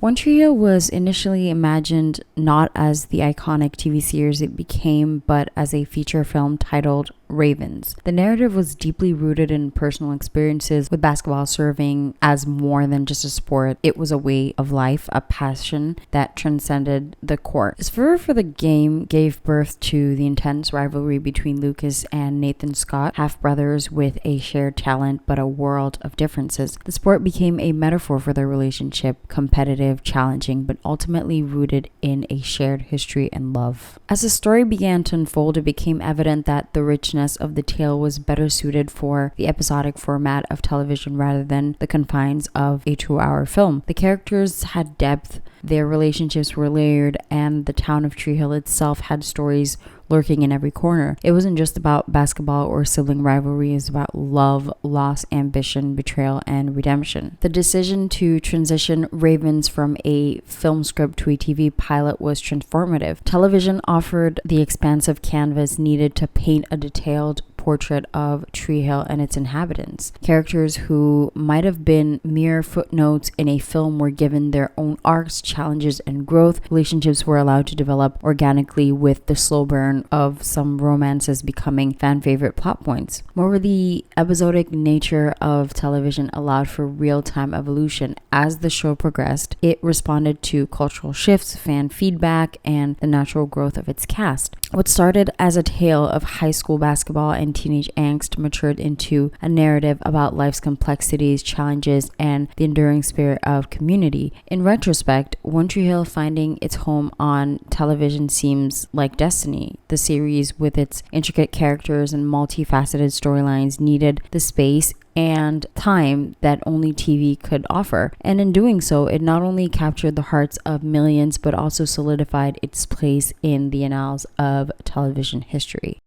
One Tree Hill was initially imagined not as the iconic TV series it became, but as a feature film titled Ravens. The narrative was deeply rooted in personal experiences, with basketball serving as more than just a sport. It was a way of life, a passion that transcended the court. His fervor for the game gave birth to the intense rivalry between Lucas and Nathan Scott, half-brothers with a shared talent but a world of differences. The sport became a metaphor for their relationship, competitive, challenging, but ultimately rooted in a shared history and love. As the story began to unfold, it became evident that the richness of the tale was better suited for the episodic format of television rather than the confines of a 2-hour film. The characters had depth, their relationships were layered, and the town of Tree Hill itself had stories lurking in every corner. It wasn't just about basketball or sibling rivalry, it was about love, loss, ambition, betrayal, and redemption. The decision to transition Ravens from a film script to a TV pilot was transformative. Television offered the expansive canvas needed to paint a detailed portrait of Tree Hill and its inhabitants. Characters who might have been mere footnotes in a film were given their own arcs, challenges, and growth. Relationships were allowed to develop organically, with the slow burn of some romances becoming fan favorite plot points. Moreover, the episodic nature of television allowed for real-time evolution. As the show progressed, it responded to cultural shifts, fan feedback, and the natural growth of its cast. What started as a tale of high school basketball and teenage angst matured into a narrative about life's complexities, challenges, and the enduring spirit of community. In retrospect, One Tree Hill finding its home on television seems like destiny. The series, with its intricate characters and multifaceted storylines, needed the space and time that only TV could offer. And in doing so, it not only captured the hearts of millions, but also solidified its place in the annals of television history.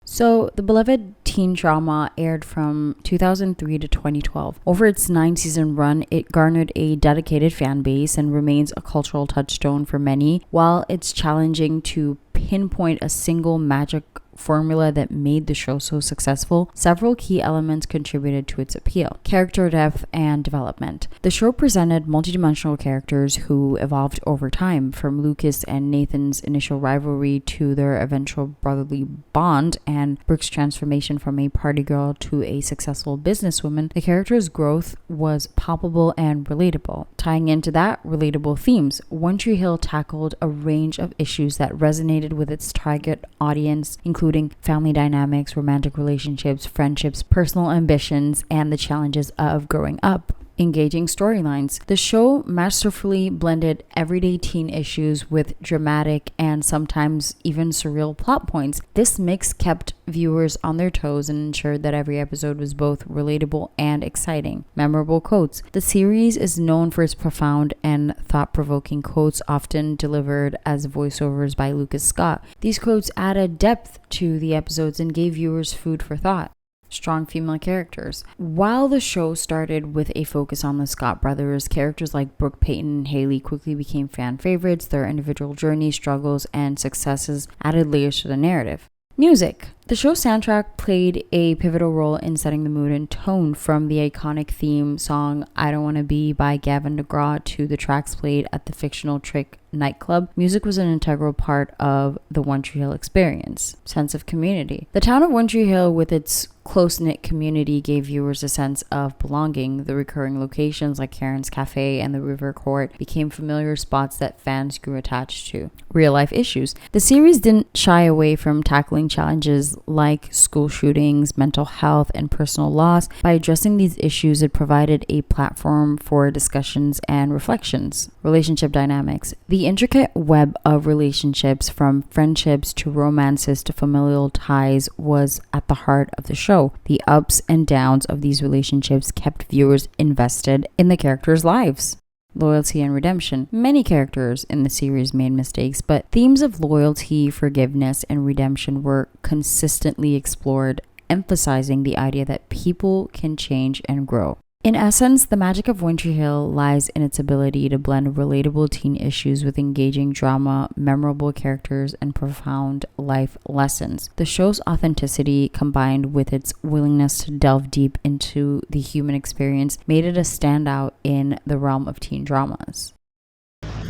So, the beloved teen drama aired from 2003 to 2012. Over its 9-season run, it garnered a dedicated fan base and remains a cultural touchstone for many. While it's challenging to pinpoint a single magic formula that made the show so successful, several key elements contributed to its appeal. Character depth and development. The show presented multidimensional characters who evolved over time, from Lucas and Nathan's initial rivalry to their eventual brotherly bond, and Brooke's transformation from a party girl to a successful businesswoman. The character's growth was palpable and relatable. Tying into that, relatable themes. One Tree Hill tackled a range of issues that resonated with its target audience, including family dynamics, romantic relationships, friendships, personal ambitions, and the challenges of growing up. Engaging storylines. The show masterfully blended everyday teen issues with dramatic and sometimes even surreal plot points. This mix kept viewers on their toes and ensured that every episode was both relatable and exciting. Memorable quotes. The series is known for its profound and thought-provoking quotes, often delivered as voiceovers by Lucas Scott. These quotes added depth to the episodes and gave viewers food for thought. Strong female characters. While the show started with a focus on the Scott brothers, characters like Brooke, Peyton, and Haley quickly became fan favorites. Their individual journeys, struggles, and successes added layers to the narrative. Music. The show's soundtrack played a pivotal role in setting the mood and tone, from the iconic theme song I Don't Wanna Be by Gavin DeGraw to the tracks played at the fictional Trick nightclub. Music was an integral part of the One Tree Hill experience. Sense of community. The town of One Tree Hill, with its close-knit community, gave viewers a sense of belonging. The recurring locations like Karen's Cafe and the River Court became familiar spots that fans grew attached to. Real-life issues. The series didn't shy away from tackling challenges like school shootings, mental health, and personal loss. By addressing these issues, it provided a platform for discussions and reflections. Relationship dynamics. The intricate web of relationships, from friendships to romances to familial ties, was at the heart of the show. The ups and downs of these relationships kept viewers invested in the characters' lives. Loyalty and redemption. Many characters in the series made mistakes, but themes of loyalty, forgiveness, and redemption were consistently explored, emphasizing the idea that people can change and grow. In essence, the magic of One Tree Hill lies in its ability to blend relatable teen issues with engaging drama, memorable characters, and profound life lessons. The show's authenticity, combined with its willingness to delve deep into the human experience, made it a standout in the realm of teen dramas.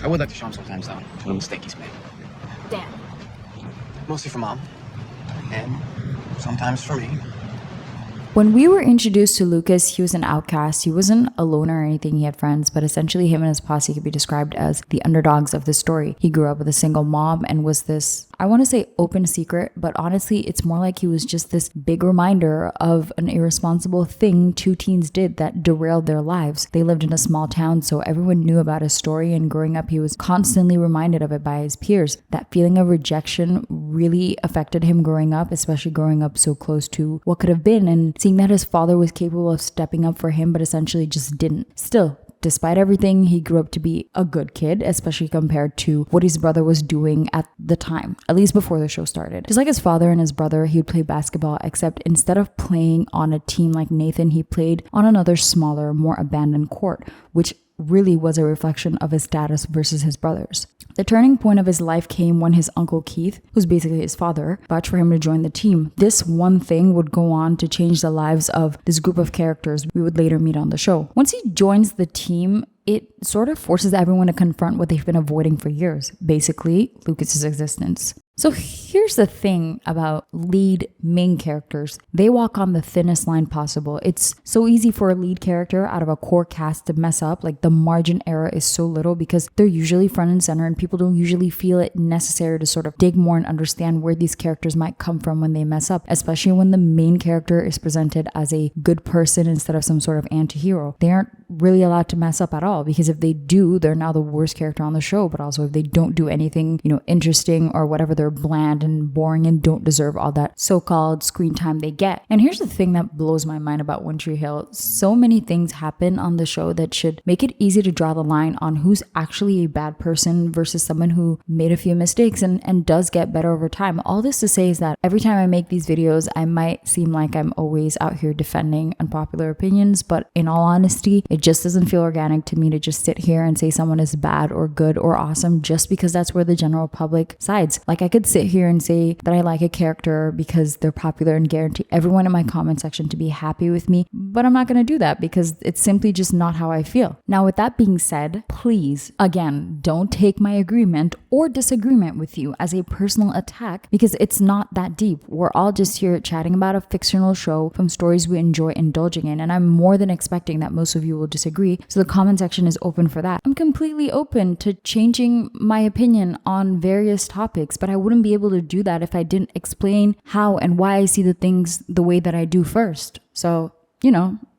I would like to show him sometimes, though, what a mistake he's made. Dan. Mostly for Mom. And sometimes for me. When we were introduced to Lucas, he was an outcast. He wasn't a loner or anything. He had friends, but essentially him and his posse could be described as the underdogs of the story. He grew up with a single mom and was this, I want to say open secret, but honestly, it's more like he was just this big reminder of an irresponsible thing two teens did that derailed their lives. They lived in a small town, so everyone knew about his story, and growing up, he was constantly reminded of it by his peers. That feeling of rejection really affected him growing up, especially growing up so close to what could have been, and seeing that his father was capable of stepping up for him, but essentially just didn't. Still, despite everything, he grew up to be a good kid, especially compared to what his brother was doing at the time, at least before the show started. Just like his father and his brother, he would play basketball, except instead of playing on a team like Nathan, he played on another smaller, more abandoned court, which really was a reflection of his status versus his brothers. The turning point of his life came when his uncle Keith, who's basically his father, vouched for him to join the team. This one thing would go on to change the lives of this group of characters we would later meet on the show. Once he joins the team, it sort of forces everyone to confront what they've been avoiding for years, basically Lucas's existence. So here's the thing about lead main characters. They walk on the thinnest line possible. It's so easy for a lead character out of a core cast to mess up. Like the margin error is so little because they're usually front and center and people don't usually feel it necessary to sort of dig more and understand where these characters might come from when they mess up, especially when the main character is presented as a good person instead of some sort of anti-hero. They aren't really allowed to mess up at all because if they do, they're now the worst character on the show. But also if they don't do anything, interesting or whatever, they're bland and boring and don't deserve all that so-called screen time they get. And here's the thing that blows my mind about One Tree Hill. So many things happen on the show that should make it easy to draw the line on who's actually a bad person versus someone who made a few mistakes and does get better over time. All this to say is that every time I make these videos, I might seem like I'm always out here defending unpopular opinions, but in all honesty, it just doesn't feel organic to me to just sit here and say someone is bad or good or awesome just because that's where the general public sides. Like I could sit here and say that I like a character because they're popular and guarantee everyone in my comment section to be happy with me, but I'm not going to do that because it's simply just not how I feel. Now, with that being said, please, again, don't take my agreement or disagreement with you as a personal attack because it's not that deep. We're all just here chatting about a fictional show from stories we enjoy indulging in, and I'm more than expecting that most of you will disagree, so the comment section is open for that. I'm completely open to changing my opinion on various topics, but I wouldn't be able to do that if I didn't explain how and why I see the things the way that I do first. So,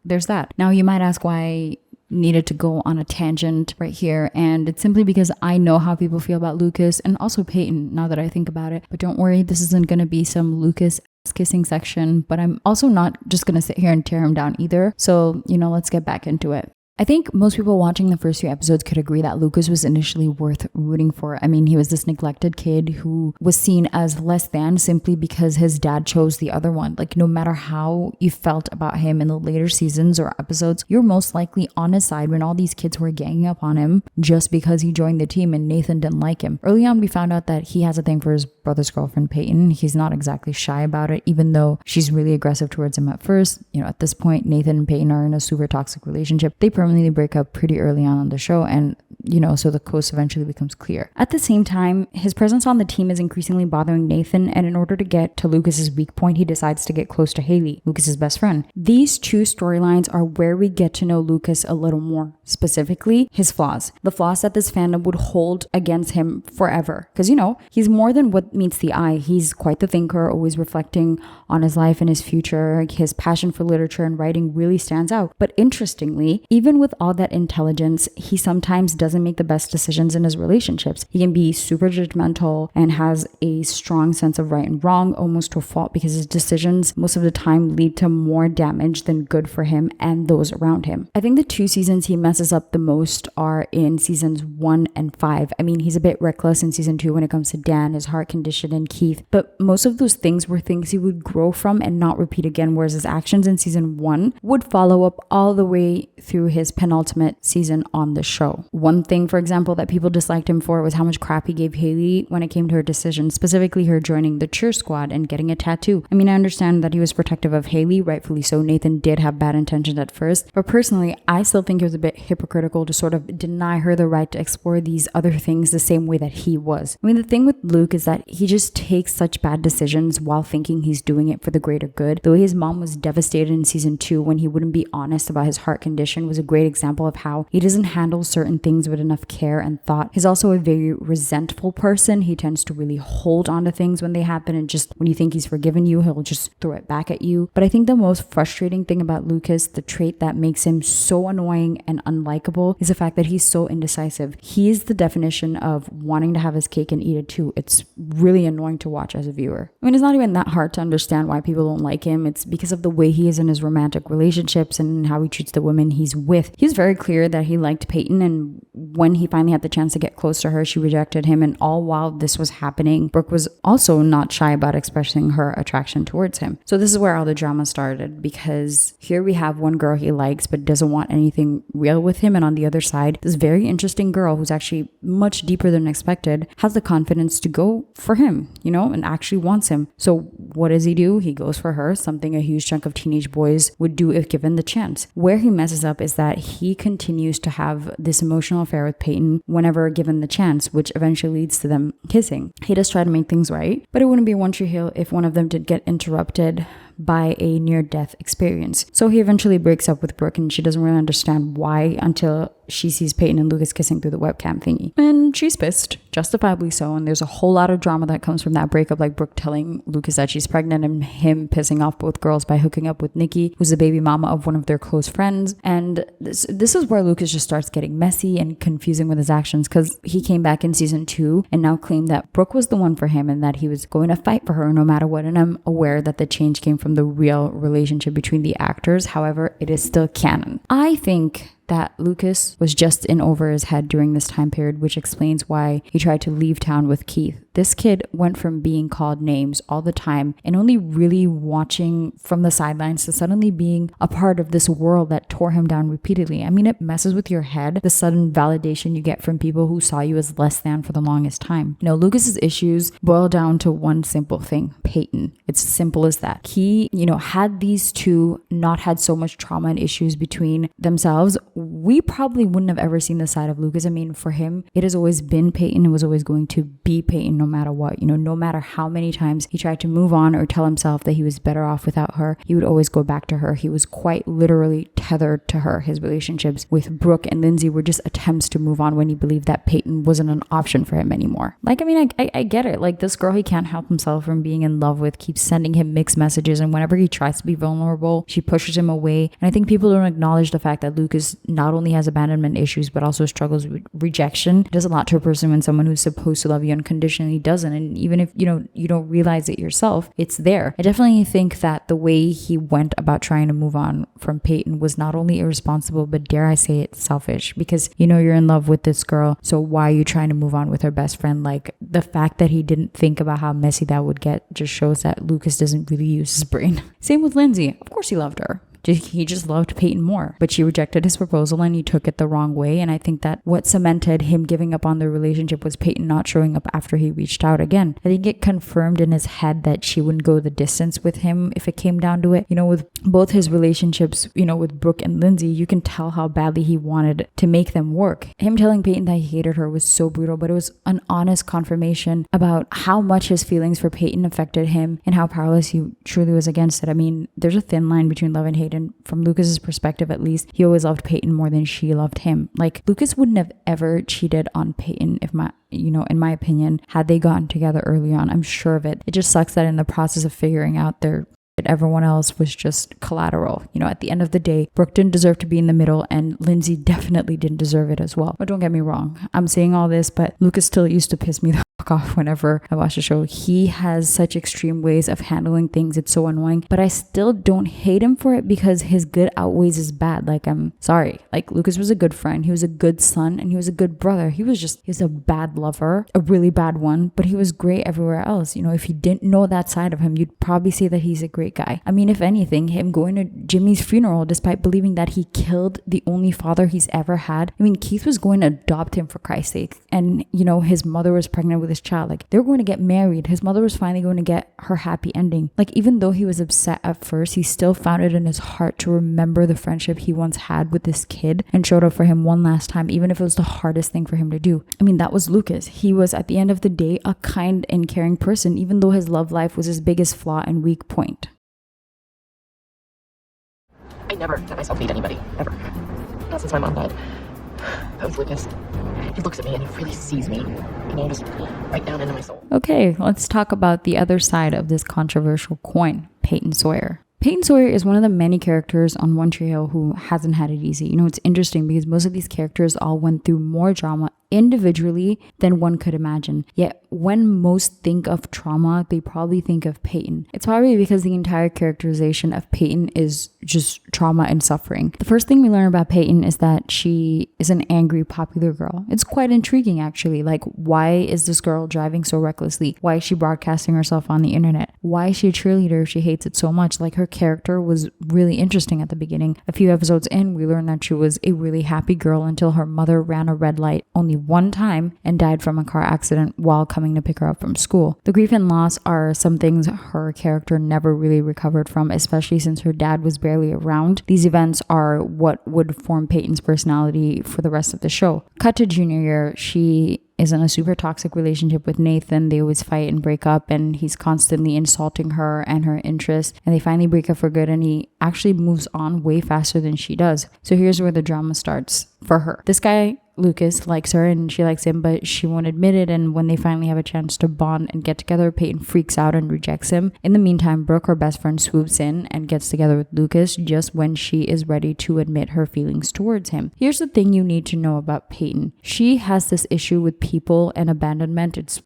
there's that. Now you might ask why I needed to go on a tangent right here, and it's simply because I know how people feel about Lucas and also Peyton now that I think about it. But don't worry, this isn't going to be some Lucas kissing section, but I'm also not just going to sit here and tear him down either. So, let's get back into it. I think most people watching the first few episodes could agree that Lucas was initially worth rooting for. I mean, he was this neglected kid who was seen as less than simply because his dad chose the other one. Like, no matter how you felt about him in the later seasons or episodes, you're most likely on his side when all these kids were ganging up on him just because he joined the team and Nathan didn't like him. Early on, we found out that he has a thing for his brother's girlfriend, Peyton. He's not exactly shy about it, even though she's really aggressive towards him at first. At this point, Nathan and Peyton are in a super toxic relationship. They permanently break up pretty early on the show, and so the coast eventually becomes clear. At the same time, his presence on the team is increasingly bothering Nathan, and in order to get to Lucas's weak point, he decides to get close to Haley, Lucas's best friend. These two storylines are where we get to know Lucas a little more, specifically his flaws. The flaws that this fandom would hold against him forever. Because, he's more than what meets the eye. He's quite the thinker, always reflecting on his life and his future. His passion for literature and writing really stands out. But interestingly, even with all that intelligence, he sometimes doesn't make the best decisions in his relationships. He can be super judgmental and has a strong sense of right and wrong, almost to a fault, because his decisions most of the time lead to more damage than good for him and those around him. I think the two seasons he messes up the most are in seasons 1 and 5. I mean, he's a bit reckless in season 2 when it comes to Dan, his heart condition, and Keith, but most of those things were things he would grow from and not repeat again, whereas his actions in season 1 would follow up all the way through his penultimate season on the show. One thing, for example, that people disliked him for was how much crap he gave Haley when it came to her decision, specifically her joining the cheer squad and getting a tattoo. I mean, I understand that he was protective of Haley, rightfully so. Nathan did have bad intentions at first, but personally, I still think it was a bit hypocritical to sort of deny her the right to explore these other things the same way that he was. I mean, the thing with Luke is that he just takes such bad decisions while thinking he's doing it for the greater good. The way his mom was devastated in season 2 when he wouldn't be honest about his heart condition was a great example of how he doesn't handle certain things with enough care and thought. He's also a very resentful person. He tends to really hold on to things when they happen, and just when you think he's forgiven you, he'll just throw it back at you. But I think the most frustrating thing about Lucas, the trait that makes him so annoying and unlikable, is the fact that he's so indecisive. He is the definition of wanting to have his cake and eat it too. It's really annoying to watch as a viewer. I mean, it's not even that hard to understand why people don't like him. It's because of the way he is in his romantic relationships and how he treats the women he's with. He's very clear that he liked Peyton, and when he finally had the chance to get close to her, she rejected him. And all while this was happening, Brooke was also not shy about expressing her attraction towards him. So this is where all the drama started, because here we have one girl he likes but doesn't want anything real with him, and on the other side, this very interesting girl who's actually much deeper than expected has the confidence to go for him, and actually wants him. So what does he do? He goes for her, something a huge chunk of teenage boys would do if given the chance. Where he messes up is that he continues to have this emotional affair with Peyton whenever given the chance, which eventually leads to them kissing. He does try to make things right, but it wouldn't be One Tree Hill if one of them did get interrupted by a near-death experience. So he eventually breaks up with Brooke, and she doesn't really understand why until she sees Peyton and Lucas kissing through the webcam thingy. And she's pissed, justifiably so, and there's a whole lot of drama that comes from that breakup, like Brooke telling Lucas that she's pregnant and him pissing off both girls by hooking up with Nikki, who's the baby mama of one of their close friends. And this is where Lucas just starts getting messy and confusing with his actions, because he came back in season 2 and now claimed that Brooke was the one for him and that he was going to fight for her no matter what. And I'm aware that the change came from the real relationship between the actors. However, it is still canon. I think that Lucas was just in over his head during this time period, which explains why he tried to leave town with Keith. This kid went from being called names all the time and only really watching from the sidelines to suddenly being a part of this world that tore him down repeatedly. I mean, it messes with your head, the sudden validation you get from people who saw you as less than for the longest time. Lucas's issues boil down to one simple thing: Peyton. It's simple as that. He, had these two not had so much trauma and issues between themselves, we probably wouldn't have ever seen the side of Lucas. I mean, for him, it has always been Peyton. It was always going to be Peyton no matter what. No matter how many times he tried to move on or tell himself that he was better off without her, he would always go back to her. He was quite literally tethered to her. His relationships with Brooke and Lindsay were just attempts to move on when he believed that Peyton wasn't an option for him anymore. I get it. Like, this girl he can't help himself from being in love with keeps sending him mixed messages, and whenever he tries to be vulnerable, she pushes him away. And I think people don't acknowledge the fact that Lucas not only has abandonment issues but also struggles with rejection. It does a lot to a person when someone who's supposed to love you unconditionally doesn't, and even if you don't realize it yourself, it's there. I definitely think that the way he went about trying to move on from Peyton was not only irresponsible, but dare I say it, selfish, because you're in love with this girl, so why are you trying to move on with her best friend? Like, the fact that he didn't think about how messy that would get just shows that Lucas doesn't really use his brain. Same with Lindsay. Of course he loved her. He just loved Peyton more, but she rejected his proposal and he took it the wrong way. And I think that what cemented him giving up on the relationship was Peyton not showing up after he reached out again. I think it confirmed in his head that she wouldn't go the distance with him if it came down to it. With both his relationships, with Brooke and Lindsay, you can tell how badly he wanted to make them work. Him telling Peyton that he hated her was so brutal, but it was an honest confirmation about how much his feelings for Peyton affected him and how powerless he truly was against it. I mean, there's a thin line between love and hate. And from Lucas's perspective, at least, he always loved Peyton more than she loved him. Like, Lucas wouldn't have ever cheated on Peyton in my opinion, had they gotten together early on. I'm sure of it. It just sucks that in the process of figuring out their everyone else was just collateral. At the end of the day, Brooke didn't deserve to be in the middle, and Lindsay definitely didn't deserve it as well. But don't get me wrong, I'm saying all this, but Lucas still used to piss me the fuck off whenever I watch the show. He has such extreme ways of handling things. It's so annoying, but I still don't hate him for it because his good outweighs his bad. Like, I'm sorry. Like, Lucas was a good friend. He was a good son, and he was a good brother. He was a bad lover, a really bad one, but he was great everywhere else. If you didn't know that side of him, you'd probably say that he's a great guy. I mean, if anything, him going to Jimmy's funeral despite believing that he killed the only father he's ever had. I mean, Keith was going to adopt him, for Christ's sake, and his mother was pregnant with this child. Like, they're going to get married. His mother was finally going to get her happy ending. Like, even though he was upset at first, he still found it in his heart to remember the friendship he once had with this kid and showed up for him one last time, even if it was the hardest thing for him to do. I mean, that was Lucas. He was, at the end of the day, a kind and caring person, even though his love life was his biggest flaw and weak point. I never let myself meet anybody, ever. Not since my mom died. But with Lucas, he looks at me and he really sees me. Just right down into my soul. Okay, let's talk about the other side of this controversial coin, Peyton Sawyer. Peyton Sawyer is one of the many characters on One Tree Hill who hasn't had it easy. It's interesting because most of these characters all went through more drama individually than one could imagine. Yet when most think of trauma, they probably think of Peyton. It's probably because the entire characterization of Peyton is just trauma and suffering. The first thing we learn about Peyton is that she is an angry, popular girl. It's quite intriguing, actually. Like, why is this girl driving so recklessly? Why is she broadcasting herself on the internet? Why is she a cheerleader if she hates it so much? Like, her character was really interesting at the beginning. A few episodes in, we learned that she was a really happy girl until her mother ran a red light only one time and died from a car accident while coming to pick her up from school. The grief and loss are some things her character never really recovered from, especially since her dad was barely around. These events are what would form Peyton's personality for the rest of the show. Cut to junior year, she is in a super toxic relationship with Nathan. They always fight and break up, and he's constantly insulting her and her interests, and they finally break up for good, and he actually moves on way faster than she does. So here's where the drama starts for her. This guy, Lucas, likes her and she likes him, but she won't admit it, and when they finally have a chance to bond and get together, Peyton freaks out and rejects him. In the meantime, Brooke, her best friend, swoops in and gets together with Lucas just when she is ready to admit her feelings towards him. Here's the thing you need to know about Peyton. She has this issue with people and abandonment. It's,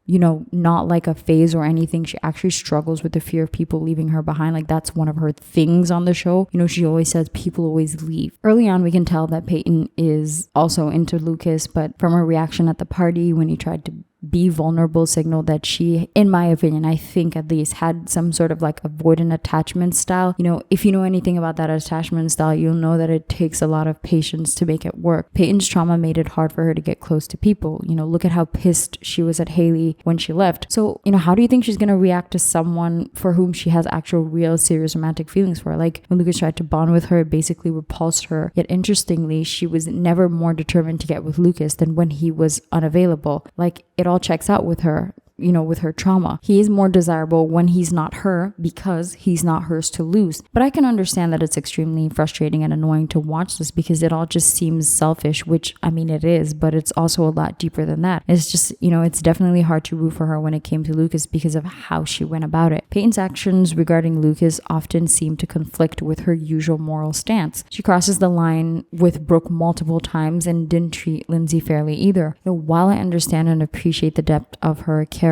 not like a phase or anything. She actually struggles with the fear of people leaving her behind. Like, that's one of her things on the show. She always says people always leave. Early on, we can tell that Peyton is also into Lucas, but from her reaction at the party when he tried to be vulnerable, signal that she, in my opinion, I think at least, had some sort of like avoidant attachment style. If you know anything about that attachment style, you'll know that it takes a lot of patience to make it work. Peyton's trauma made it hard for her to get close to people. Look at how pissed she was at Haley when she left. So, how do you think she's going to react to someone for whom she has actual, real, serious romantic feelings for? Like, when Lucas tried to bond with her, it basically repulsed her. Yet interestingly, she was never more determined to get with Lucas than when he was unavailable. Like, it all checks out with her. With her trauma. He is more desirable when he's not her because he's not hers to lose. But I can understand that it's extremely frustrating and annoying to watch this because it all just seems selfish, which, I mean, it is, but it's also a lot deeper than that. It's just, it's definitely hard to root for her when it came to Lucas because of how she went about it. Peyton's actions regarding Lucas often seem to conflict with her usual moral stance. She crosses the line with Brooke multiple times and didn't treat Lindsay fairly either. While I understand and appreciate the depth of her character,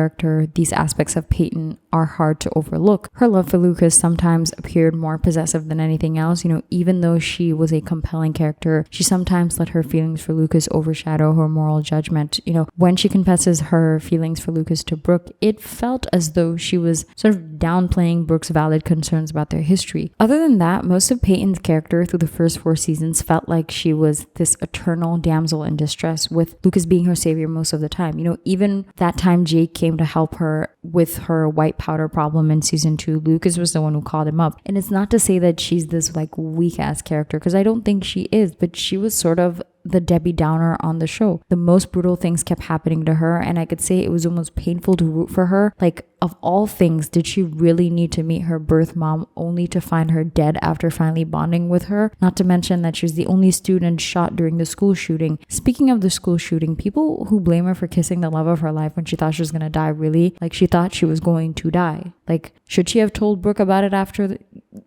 these aspects of Peyton are hard to overlook. Her love for Lucas sometimes appeared more possessive than anything else. Even though she was a compelling character, she sometimes let her feelings for Lucas overshadow her moral judgment. When she confesses her feelings for Lucas to Brooke, it felt as though she was sort of downplaying Brooke's valid concerns about their history. Other than that, most of Peyton's character through the first 4 seasons felt like she was this eternal damsel in distress, with Lucas being her savior most of the time. Even that time Jake came to help her with her white powder problem in season 2, Lucas was the one who called him up. And it's not to say that she's this weak ass character, because I don't think she is, but she was sort of the Debbie Downer on the show. The most brutal things kept happening to her, and I could say it was almost painful to root for her. Like, of all things, did she really need to meet her birth mom only to find her dead after finally bonding with her? Not to mention that she was the only student shot during the school shooting. Speaking of the school shooting, people who blame her for kissing the love of her life when she thought she was gonna die, really? Like, she thought she was going to die. Like, should she have told Brooke about it after?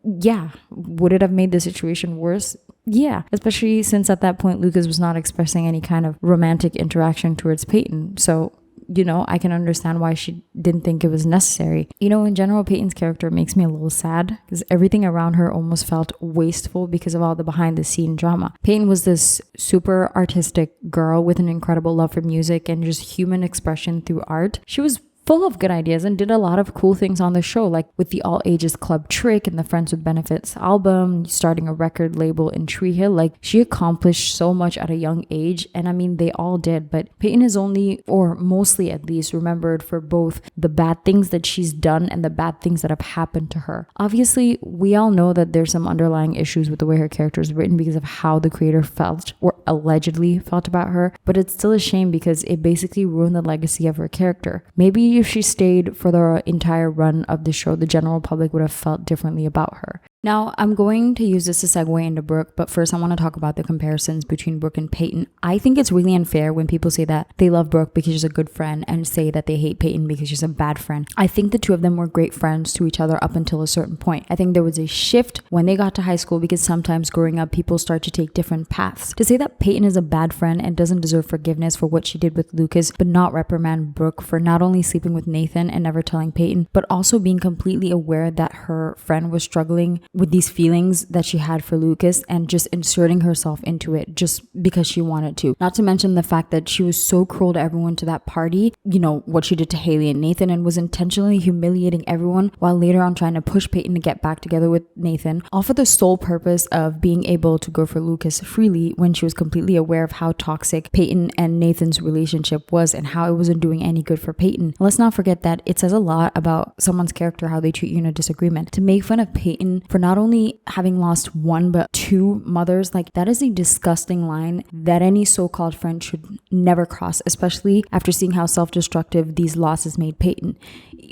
Yeah. Would it have made the situation worse? Yeah, especially since at that point Lucas was not expressing any kind of romantic interaction towards Peyton. So, I can understand why she didn't think it was necessary. In general, Peyton's character makes me a little sad because everything around her almost felt wasteful because of all the behind the scene drama. Peyton was this super artistic girl with an incredible love for music and just human expression through art. She was full of good ideas and did a lot of cool things on the show, like with the all ages club trick and the Friends with Benefits album, starting a record label in Tree Hill. Like, she accomplished so much at a young age, and I mean, they all did, but Peyton is only, or mostly at least, remembered for both the bad things that she's done and the bad things that have happened to her. Obviously, we all know that there's some underlying issues with the way her character is written because of how the creator felt, or allegedly felt, about her, but it's still a shame because it basically ruined the legacy of her character. Maybe if she stayed for the entire run of the show, the general public would have felt differently about her. Now, I'm going to use this to segue into Brooke, but first I want to talk about the comparisons between Brooke and Peyton. I think it's really unfair when people say that they love Brooke because she's a good friend and say that they hate Peyton because she's a bad friend. I think the two of them were great friends to each other up until a certain point. I think there was a shift when they got to high school because sometimes growing up, people start to take different paths. To say that Peyton is a bad friend and doesn't deserve forgiveness for what she did with Lucas, but not reprimand Brooke for not only sleeping with Nathan and never telling Peyton, but also being completely aware that her friend was struggling with these feelings that she had for Lucas and just inserting herself into it just because she wanted to. Not to mention the fact that she was so cruel to everyone to that party, you know, what she did to Haley and Nathan, and was intentionally humiliating everyone while later on trying to push Peyton to get back together with Nathan, all for the sole purpose of being able to go for Lucas freely when she was completely aware of how toxic Peyton and Nathan's relationship was and how it wasn't doing any good for Peyton. Let's not forget that it says a lot about someone's character how they treat you in a disagreement. To make fun of Peyton for not only having lost one but two mothers, like, that is a disgusting line that any so-called friend should never cross, especially after seeing how self-destructive these losses made Peyton.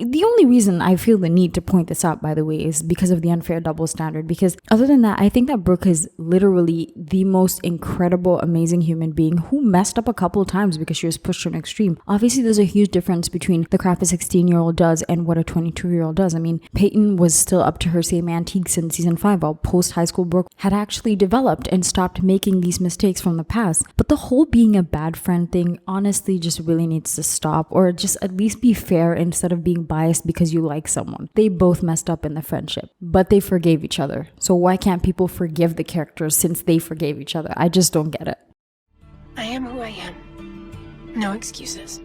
The only reason I feel the need to point this out, by the way, is because of the unfair double standard, because other than that, I think that Brooke is literally the most incredible, amazing human being who messed up a couple of times because she was pushed to an extreme. Obviously, there's a huge difference between the crap a 16-year-old does and what a 22-year-old does. I mean, Peyton was still up to her same antiques in season 5, while post-high school Brooke had actually developed and stopped making these mistakes from the past. But the whole being a bad friend thing honestly just really needs to stop, or just at least be fair instead of being biased because you like someone. They both messed up in the friendship, but they forgave each other. So why can't people forgive the characters since they forgave each other? I just don't get it. I am who I am. No excuses.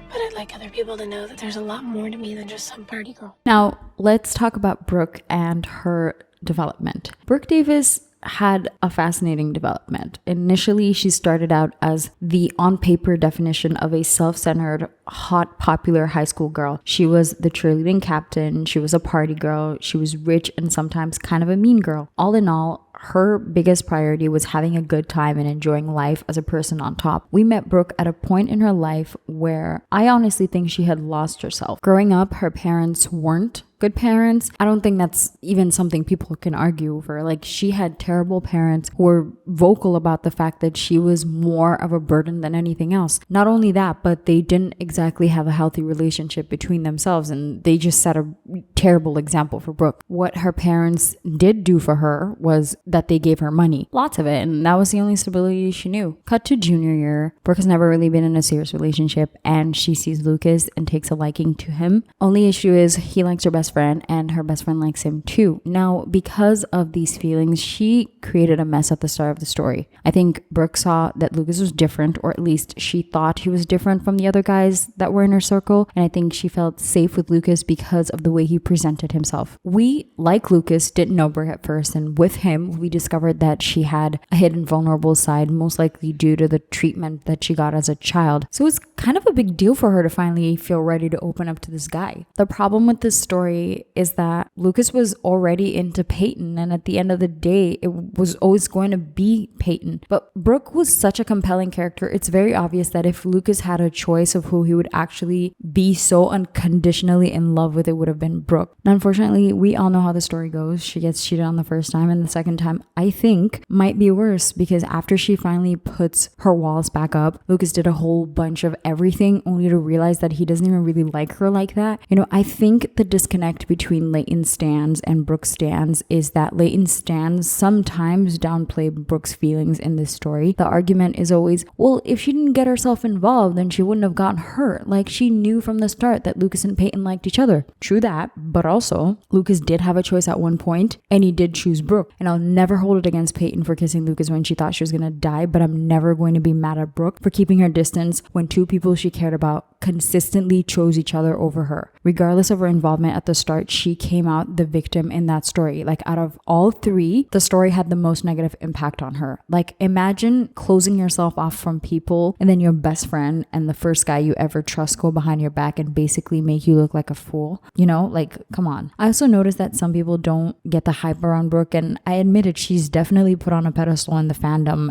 But I'd like other people to know that there's a lot more to me than just some party girl. Now, let's talk about Brooke and her development. Brooke Davis had a fascinating development. Initially, she started out as the on-paper definition of a self-centered, hot, popular high school girl. She was the cheerleading captain, she was a party girl, she was rich and sometimes kind of a mean girl. All in all, her biggest priority was having a good time and enjoying life as a person on top. We met Brooke at a point in her life where I honestly think she had lost herself. Growing up, her parents weren't good parents. I don't think that's even something people can argue over. Like, she had terrible parents who were vocal about the fact that she was more of a burden than anything else. Not only that, but they didn't exactly have a healthy relationship between themselves, and they just set a terrible example for Brooke. What her parents did do for her was that they gave her money, lots of it, and that was the only stability she knew. Cut to junior year, Brooke has never really been in a serious relationship, and she sees Lucas and takes a liking to him. Only issue is he likes her best friend, and her best friend likes him too. Now, because of these feelings, she created a mess at the start of the story. I think Brooke saw that Lucas was different, or at least she thought he was different from the other guys that were in her circle, and I think she felt safe with Lucas because of the way he presented himself. We, like Lucas, didn't know Brooke at first, and with him, we discovered that she had a hidden vulnerable side, most likely due to the treatment that she got as a child. So it's kind of a big deal for her to finally feel ready to open up to this guy. The problem with this story is that Lucas was already into Peyton, and at the end of the day, it was always going to be Peyton. But Brooke was such a compelling character. It's very obvious that if Lucas had a choice of who he would actually be so unconditionally in love with, it would have been Brooke. And unfortunately, we all know how the story goes. She gets cheated on the first time, and the second time, I think, might be worse, because after she finally puts her walls back up, Lucas did a whole bunch of everything only to realize that he doesn't even really like her like that. You know, I think the disconnect between Leighton's stands and Brooke's stands is that Leighton's stands sometimes downplay Brooke's feelings in this story. The argument is always, well, if she didn't get herself involved, then she wouldn't have gotten hurt. Like, she knew from the start that Lucas and Peyton liked each other. True that, but also Lucas did have a choice at one point, and he did choose Brooke. And I'll never hold it against Peyton for kissing Lucas when she thought she was gonna die, but I'm never going to be mad at Brooke for keeping her distance when two people she cared about consistently chose each other over her. Regardless of her involvement at the start, she came out the victim in that story. Like out of all three, the story had the most negative impact on her. Like imagine closing yourself off from people and then your best friend and the first guy you ever trust go behind your back and basically make you look like a fool. You know, like come on. I also noticed that some people don't get the hype around Brooke, and I admit it, she's definitely put on a pedestal in the fandom,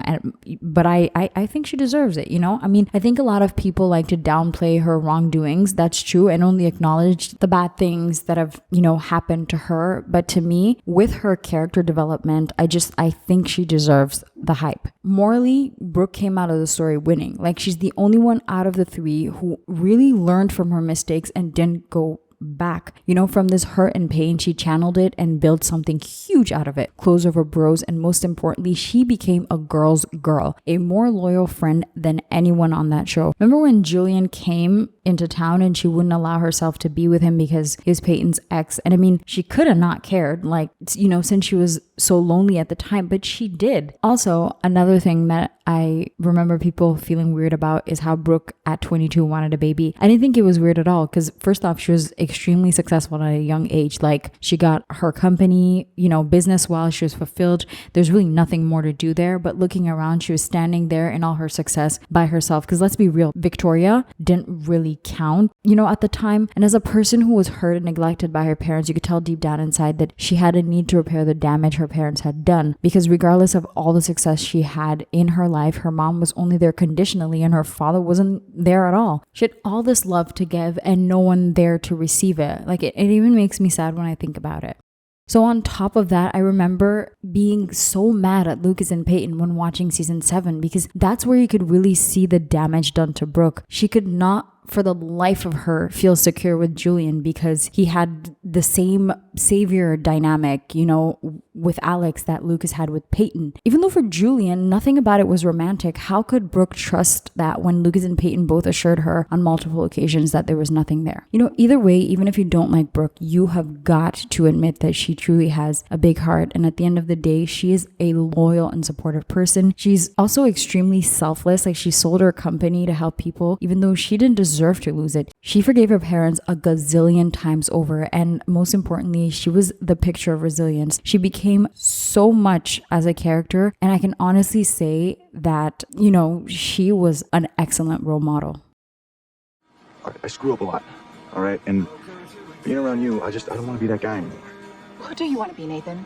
but I think she deserves it, you know? I mean, I think a lot of people like to downplay her wrongdoings, that's true, and only acknowledge the bad things that have, you know, happened to her. But to me, with her character development, I think she deserves the hype. Morally, Brooke came out of the story winning. Like she's the only one out of the three who really learned from her mistakes and didn't go back. You know, from this hurt and pain, she channeled it and built something huge out of it. Clothes over bros, and most importantly, she became a girl's girl, a more loyal friend than anyone on that show. Remember when Julian came into town and she wouldn't allow herself to be with him because he was Peyton's ex? And I mean, she could have not cared, like, you know, since she was so lonely at the time, but she did. Also, another thing that I remember people feeling weird about is how Brooke at 22 wanted a baby. I didn't think it was weird at all, because first off, she was extremely successful at a young age. Like she got her company, you know, business while she was fulfilled. There's really nothing more to do there. But looking around, she was standing there in all her success by herself. Because let's be real, Victoria didn't really count, you know, at the time. And as a person who was hurt and neglected by her parents, you could tell deep down inside that she had a need to repair the damage her parents had done. Because regardless of all the success she had in her life, her mom was only there conditionally and her father wasn't there at all. She had all this love to give and no one there to receive it. Like it even makes me sad when I think about it. So on top of that, I remember being so mad at Lucas and Peyton when watching season 7, because that's where you could really see the damage done to Brooke. She could not for the life of her feel secure with Julian because he had the same savior dynamic, you know, with Alex that Lucas had with Peyton. Even though for Julian, nothing about it was romantic, how could Brooke trust that when Lucas and Peyton both assured her on multiple occasions that there was nothing there? You know, either way, even if you don't like Brooke, you have got to admit that she truly has a big heart. And at the end of the day, she is a loyal and supportive person. She's also extremely selfless. Like she sold her company to help people, even though she didn't deserve to lose it. She forgave her parents a gazillion times over. And most importantly, she was the picture of resilience. She became so much as a character. And I can honestly say that, you know, she was an excellent role model. I screw up a lot, all right? And being around you, I don't want to be that guy anymore. Who do you want to be, Nathan?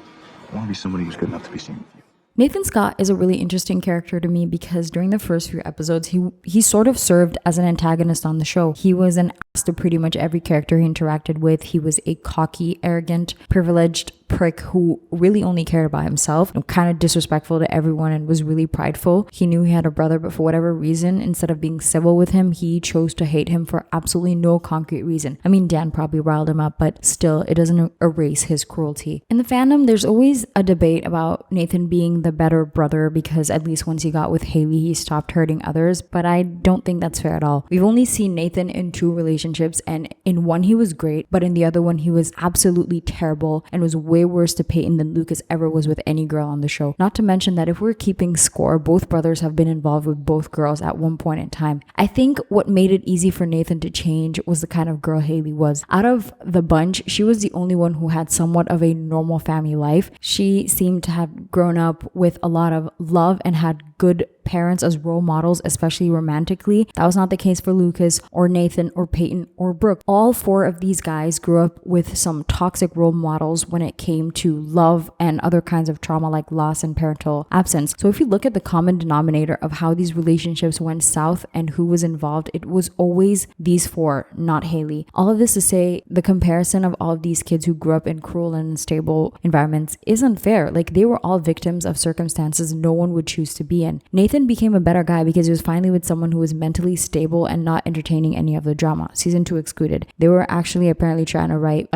I want to be somebody who's good enough to be seen with you. Nathan Scott is a really interesting character to me because during the first few episodes, he sort of served as an antagonist on the show. He was an ass to pretty much every character he interacted with. He was a cocky, arrogant, privileged prick who really only cared about himself, kind of disrespectful to everyone and was really prideful. He knew he had a brother, but for whatever reason, instead of being civil with him, he chose to hate him for absolutely no concrete reason. I mean, Dan probably riled him up, but still, it doesn't erase his cruelty. In the fandom, there's always a debate about Nathan being the better brother because at least once he got with Haley, he stopped hurting others, but I don't think that's fair at all. We've only seen Nathan in 2 relationships, and in one he was great, but in the other one he was absolutely terrible and was way worse to Peyton than Lucas ever was with any girl on the show. Not to mention that if we're keeping score, both brothers have been involved with both girls at one point in time. I think what made it easy for Nathan to change was the kind of girl Haley was. Out of the bunch, she was the only one who had somewhat of a normal family life. She seemed to have grown up with a lot of love and had good parents as role models, especially romantically. That was not the case for Lucas or Nathan or Peyton or Brooke. All 4 of these guys grew up with some toxic role models when it came to love and other kinds of trauma like loss and parental absence. So if you look at the common denominator of how these relationships went south and who was involved, it was always these 4, not Haley. All of this to say, the comparison of all of these kids who grew up in cruel and unstable environments is unfair. Like they were all victims of circumstances no one would choose to be in. Nathan became a better guy because he was finally with someone who was mentally stable and not entertaining any of the drama. Season 2 excluded. They were actually apparently trying to write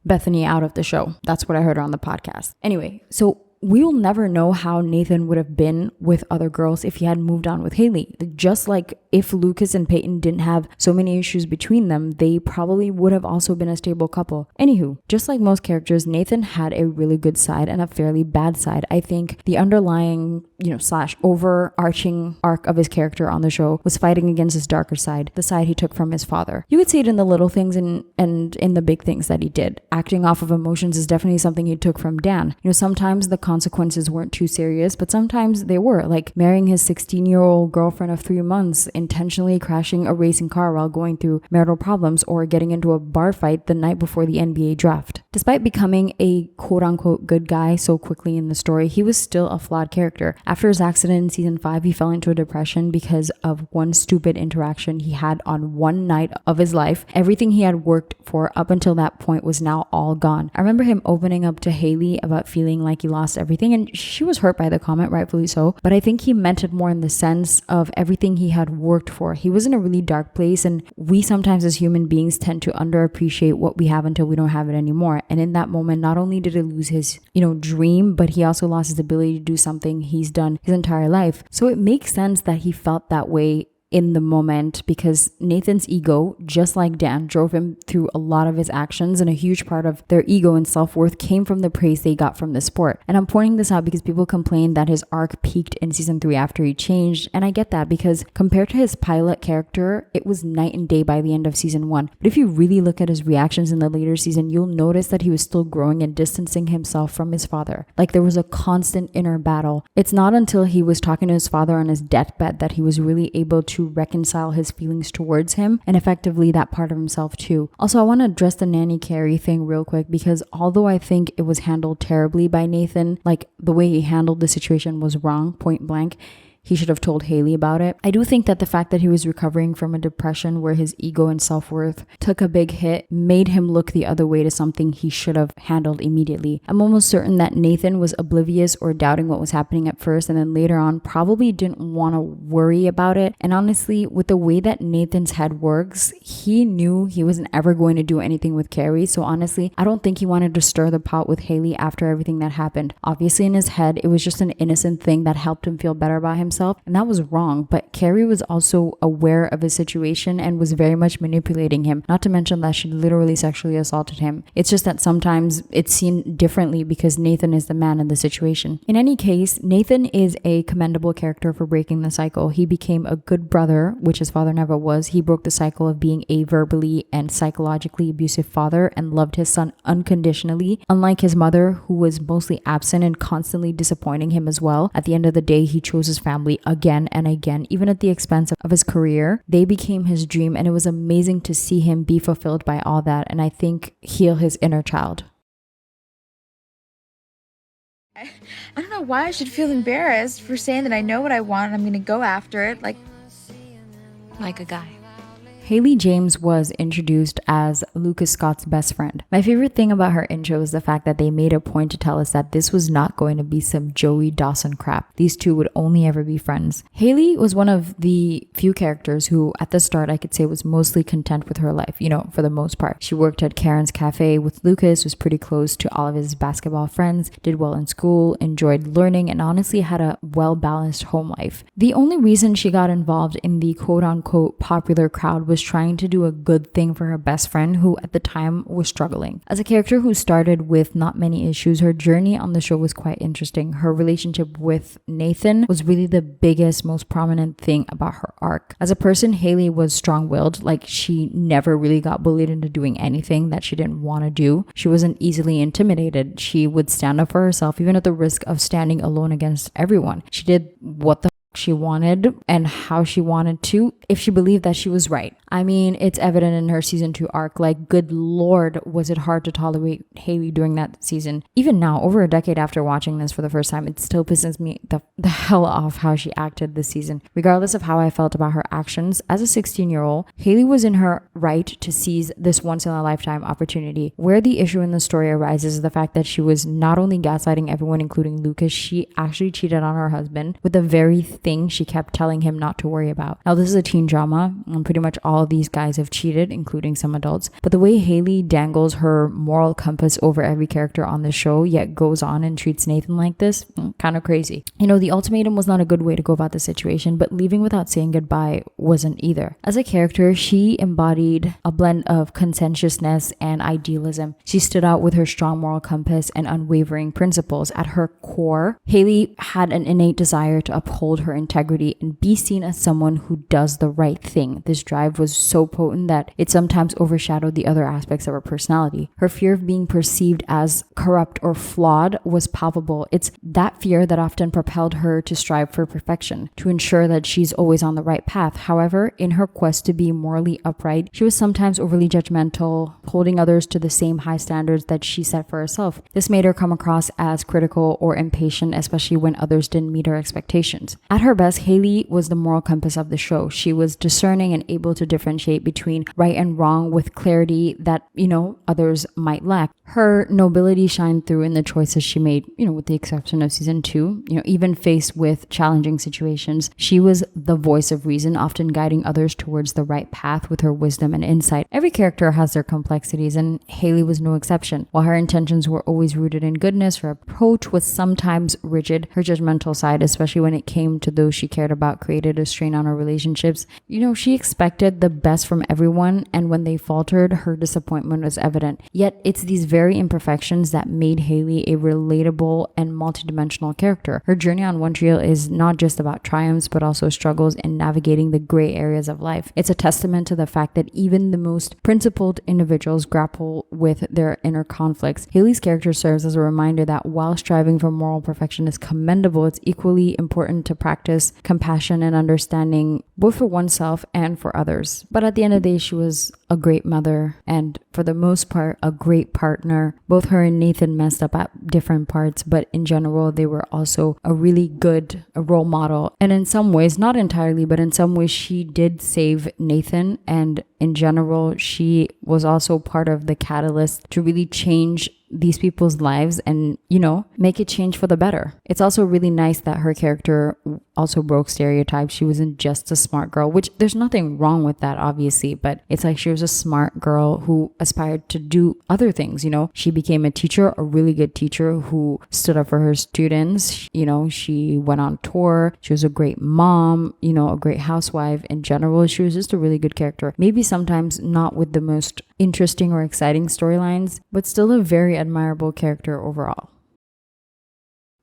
Bethany out of the show. That's what I heard on the podcast. Anyway, so we will never know how Nathan would have been with other girls if he had moved on with Haley. Just like if Lucas and Peyton didn't have so many issues between them, they probably would have also been a stable couple. Anywho, just like most characters, Nathan had a really good side and a fairly bad side. I think the underlying slash overarching arc of his character on the show was fighting against his darker side, the side he took from his father. You could see it in the little things and in the big things that he did. Acting off of emotions is definitely something he took from Dan. Sometimes the consequences weren't too serious, but sometimes they were, like marrying his 16-year-old girlfriend of 3 months, intentionally crashing a racing car while going through marital problems, or getting into a bar fight the night before the NBA draft. Despite becoming a quote-unquote good guy so quickly in the story, he was still a flawed character. After his accident in season 5, he fell into a depression because of one stupid interaction he had on one night of his life. Everything he had worked for up until that point was now all gone. I remember him opening up to Haley about feeling like he lost everything, and she was hurt by the comment, rightfully so, but I think he meant it more in the sense of everything he had worked for. He was in a really dark place, and we sometimes as human beings tend to underappreciate what we have until we don't have it anymore. And in that moment, not only did he lose his, dream, but he also lost his ability to do something he's done his entire life. So it makes sense that he felt that way in the moment, because Nathan's ego, just like Dan, drove him through a lot of his actions, and a huge part of their ego and self-worth came from the praise they got from the sport. And I'm pointing this out because people complain that his arc peaked in season 3 after he changed, and I get that, because compared to his pilot character, it was night and day by the end of season 1. But if you really look at his reactions in the later season, you'll notice that he was still growing and distancing himself from his father. Like there was a constant inner battle. It's not until he was talking to his father on his deathbed that he was really able to reconcile his feelings towards him, and effectively that part of himself too. Also, I want to address the nanny Carrie thing real quick, because although I think it was handled terribly by Nathan, like the way he handled the situation was wrong, point blank, he should have told Haley about it. I do think that the fact that he was recovering from a depression where his ego and self-worth took a big hit made him look the other way to something he should have handled immediately. I'm almost certain that Nathan was oblivious or doubting what was happening at first, and then later on probably didn't want to worry about it. And honestly, with the way that Nathan's head works, he knew he wasn't ever going to do anything with Carrie. So honestly, I don't think he wanted to stir the pot with Haley after everything that happened. Obviously in his head, it was just an innocent thing that helped him feel better about himself, and that was wrong. But Carrie was also aware of his situation and was very much manipulating him, not to mention that she literally sexually assaulted him. It's just that sometimes it's seen differently because Nathan is the man in the situation. In any case, Nathan is a commendable character for breaking the cycle. He became a good brother, which his father never was. He broke the cycle of being a verbally and psychologically abusive father and loved his son unconditionally, unlike his mother, who was mostly absent and constantly disappointing him as well. At the end of the day, he chose his family again and again, even at the expense of his career. They became his dream, and it was amazing to see him be fulfilled by all that, and I think heal his inner child. I don't know why I should feel embarrassed for saying that I know what I want and I'm gonna go after it like a guy. Haley James was introduced as Lucas Scott's best friend. My favorite thing about her intro is the fact that they made a point to tell us that this was not going to be some Joey Dawson crap. These two would only ever be friends. Haley was one of the few characters who, at the start, I could say was mostly content with her life, for the most part. She worked at Karen's Cafe with Lucas, was pretty close to all of his basketball friends, did well in school, enjoyed learning, and honestly had a well-balanced home life. The only reason she got involved in the quote-unquote popular crowd was trying to do a good thing for her best friend, who at the time was struggling. As a character who started with not many issues, her journey on the show was quite interesting. Her relationship with Nathan was really the biggest, most prominent thing about her arc. As a person, Haley was strong-willed, like she never really got bullied into doing anything that she didn't want to do. She wasn't easily intimidated. She would stand up for herself, even at the risk of standing alone against everyone. She did what the she wanted and how she wanted to, if she believed that she was right. I mean, it's evident in her season 2 arc. Like, good lord, was it hard to tolerate Haley during that season. Even now, over a decade after watching this for the first time, it still pisses me the hell off how she acted this season. Regardless of how I felt about her actions, as a 16-year-old, Haley was in her right to seize this once-in-a-lifetime opportunity. Where the issue in the story arises is the fact that she was not only gaslighting everyone, including Lucas, she actually cheated on her husband with a very thing she kept telling him not to worry about. Now, this is a teen drama, and pretty much all of these guys have cheated, including some adults. But the way Haley dangles her moral compass over every character on the show, yet goes on and treats Nathan like this, kind of crazy. The ultimatum was not a good way to go about the situation, but leaving without saying goodbye wasn't either. As a character, she embodied a blend of conscientiousness and idealism. She stood out with her strong moral compass and unwavering principles. At her core, Haley had an innate desire to uphold her integrity and be seen as someone who does the right thing. This drive was so potent that it sometimes overshadowed the other aspects of her personality. Her fear of being perceived as corrupt or flawed was palpable. It's that fear that often propelled her to strive for perfection, to ensure that she's always on the right path. However, in her quest to be morally upright, she was sometimes overly judgmental, holding others to the same high standards that she set for herself. This made her come across as critical or impatient, especially when others didn't meet her expectations. At her best, Haley was the moral compass of the show. She was discerning and able to differentiate between right and wrong with clarity that, others might lack. Her nobility shined through in the choices she made, with the exception of season 2. Even faced with challenging situations, she was the voice of reason, often guiding others towards the right path with her wisdom and insight. Every character has their complexities, and Haley was no exception. While her intentions were always rooted in goodness, her approach was sometimes rigid. Her judgmental side, especially when it came to those she cared about, created a strain on her relationships. She expected the best from everyone, and when they faltered, her disappointment was evident. Yet it's these very imperfections that made Haley a relatable and multidimensional character. Her journey on One Tree Hill is not just about triumphs, but also struggles in navigating the gray areas of life. It's a testament to the fact that even the most principled individuals grapple with their inner conflicts. Haley's character serves as a reminder that while striving for moral perfection is commendable, it's equally important to practice compassion and understanding, both for oneself and for others. But at the end of the day, she was a great mother and, for the most part, a great partner. Both her and Nathan messed up at different parts, but in general, they were also a really good role model. And in some ways, not entirely, but in some ways, she did save Nathan. And in general, she was also part of the catalyst to really change these people's lives and, make it change for the better. It's also really nice that her character also broke stereotypes. She wasn't just a smart girl, which there's nothing wrong with that, obviously, but it's like she was a smart girl who aspired to do other things. She became a teacher, a really good teacher who stood up for her students. She went on tour. She was a great mom, a great housewife. In general, she was just a really good character. Maybe sometimes not with the most interesting or exciting storylines, but still a very admirable character overall.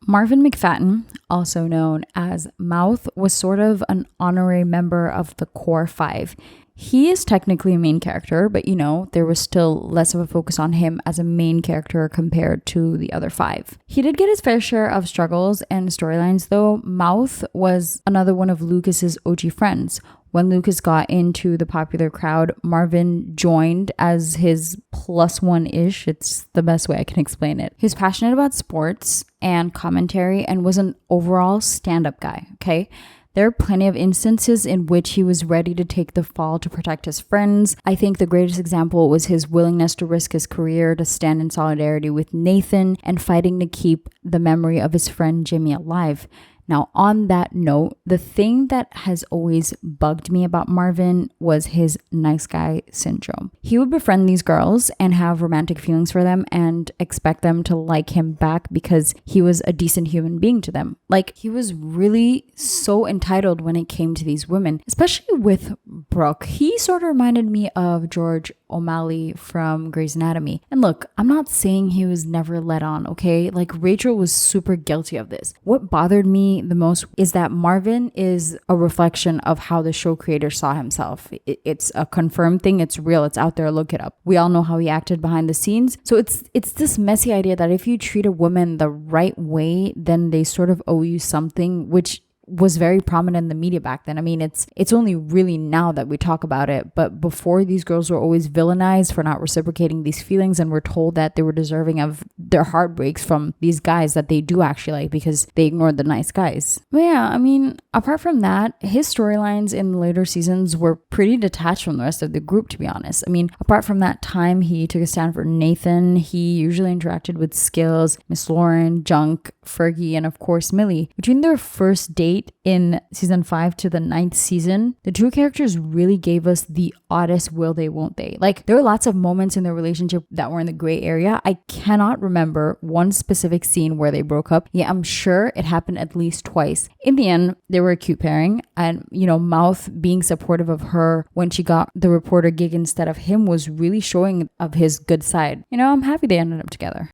Marvin McFadden, also known as Mouth, was sort of an honorary member of the core 5. He is technically a main character, but there was still less of a focus on him as a main character compared to the other 5. He did get his fair share of struggles and storylines, though. Mouth was another one of Lucas's OG friends. When Lucas got into the popular crowd, Marvin joined as his +1-ish. It's the best way I can explain it. He was passionate about sports and commentary and was an overall stand-up guy, okay? There are plenty of instances in which he was ready to take the fall to protect his friends. I think the greatest example was his willingness to risk his career to stand in solidarity with Nathan and fighting to keep the memory of his friend Jimmy alive. Now, on that note, the thing that has always bugged me about Marvin was his nice guy syndrome. He would befriend these girls and have romantic feelings for them and expect them to like him back because he was a decent human being to them. Like, he was really so entitled when it came to these women, especially with Brooke. He sort of reminded me of George O'Malley from Grey's Anatomy. And look, I'm not saying he was never let on, okay? Like, Rachel was super guilty of this. What bothered me the most is that Marvin is a reflection of how the show creator saw himself. It's a confirmed thing. It's real. It's out there. Look it up. We all know how he acted behind the scenes. So it's this messy idea that if you treat a woman the right way, then they sort of owe you something, which was very prominent in the media back then. I mean, it's only really now that we talk about it, but before, these girls were always villainized for not reciprocating these feelings and were told that they were deserving of their heartbreaks from these guys that they do actually like because they ignored the nice guys. But yeah, I mean, apart from that, his storylines in the later seasons were pretty detached from the rest of the group, to be honest. I mean, apart from that time he took a stand for Nathan, he usually interacted with Skills, Miss Lauren, Junk, Fergie, and of course Millie. Between their first date 8 in season 5 to the 9th season, the two characters really gave us the oddest will they won't they. Like, there were lots of moments in their relationship that were in the gray area. I cannot remember one specific scene where they broke up. Yeah, I'm sure it happened at least twice. In the end, they were a cute pairing, and Mouth being supportive of her when she got the reporter gig instead of him was really showing of his good side. I'm happy they ended up together.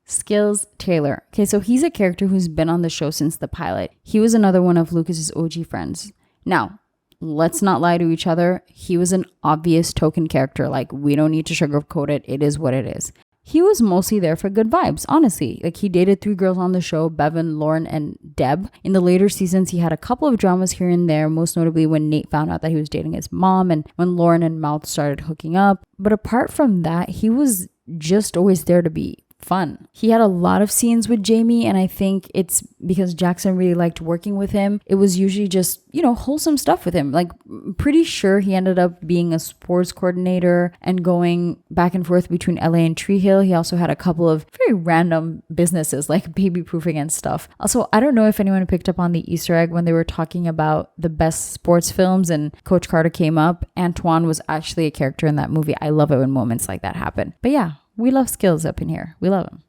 Skills Taylor. Okay, so he's a character who's been on the show since the pilot. He was another one of Lucas's OG friends. Now, let's not lie to each other. He was an obvious token character. Like, we don't need to sugarcoat it. It is what it is. He was mostly there for good vibes, honestly. Like, he dated 3 girls on the show, Bevan, Lauren, and Deb. In the later seasons, he had a couple of dramas here and there, most notably when Nate found out that he was dating his mom and when Lauren and Mouth started hooking up. But apart from that, he was just always there to be fun. He had a lot of scenes with Jamie, and I think it's because Jackson really liked working with him. It was usually just, wholesome stuff with him. Like, pretty sure he ended up being a sports coordinator and going back and forth between LA and Tree Hill. He also had a couple of very random businesses like baby proofing and stuff. Also, I don't know if anyone picked up on the Easter egg when they were talking about the best sports films and Coach Carter came up. Antoine was actually a character in that movie. I love it when moments like that happen. But yeah, we love Skills up in here. We love him.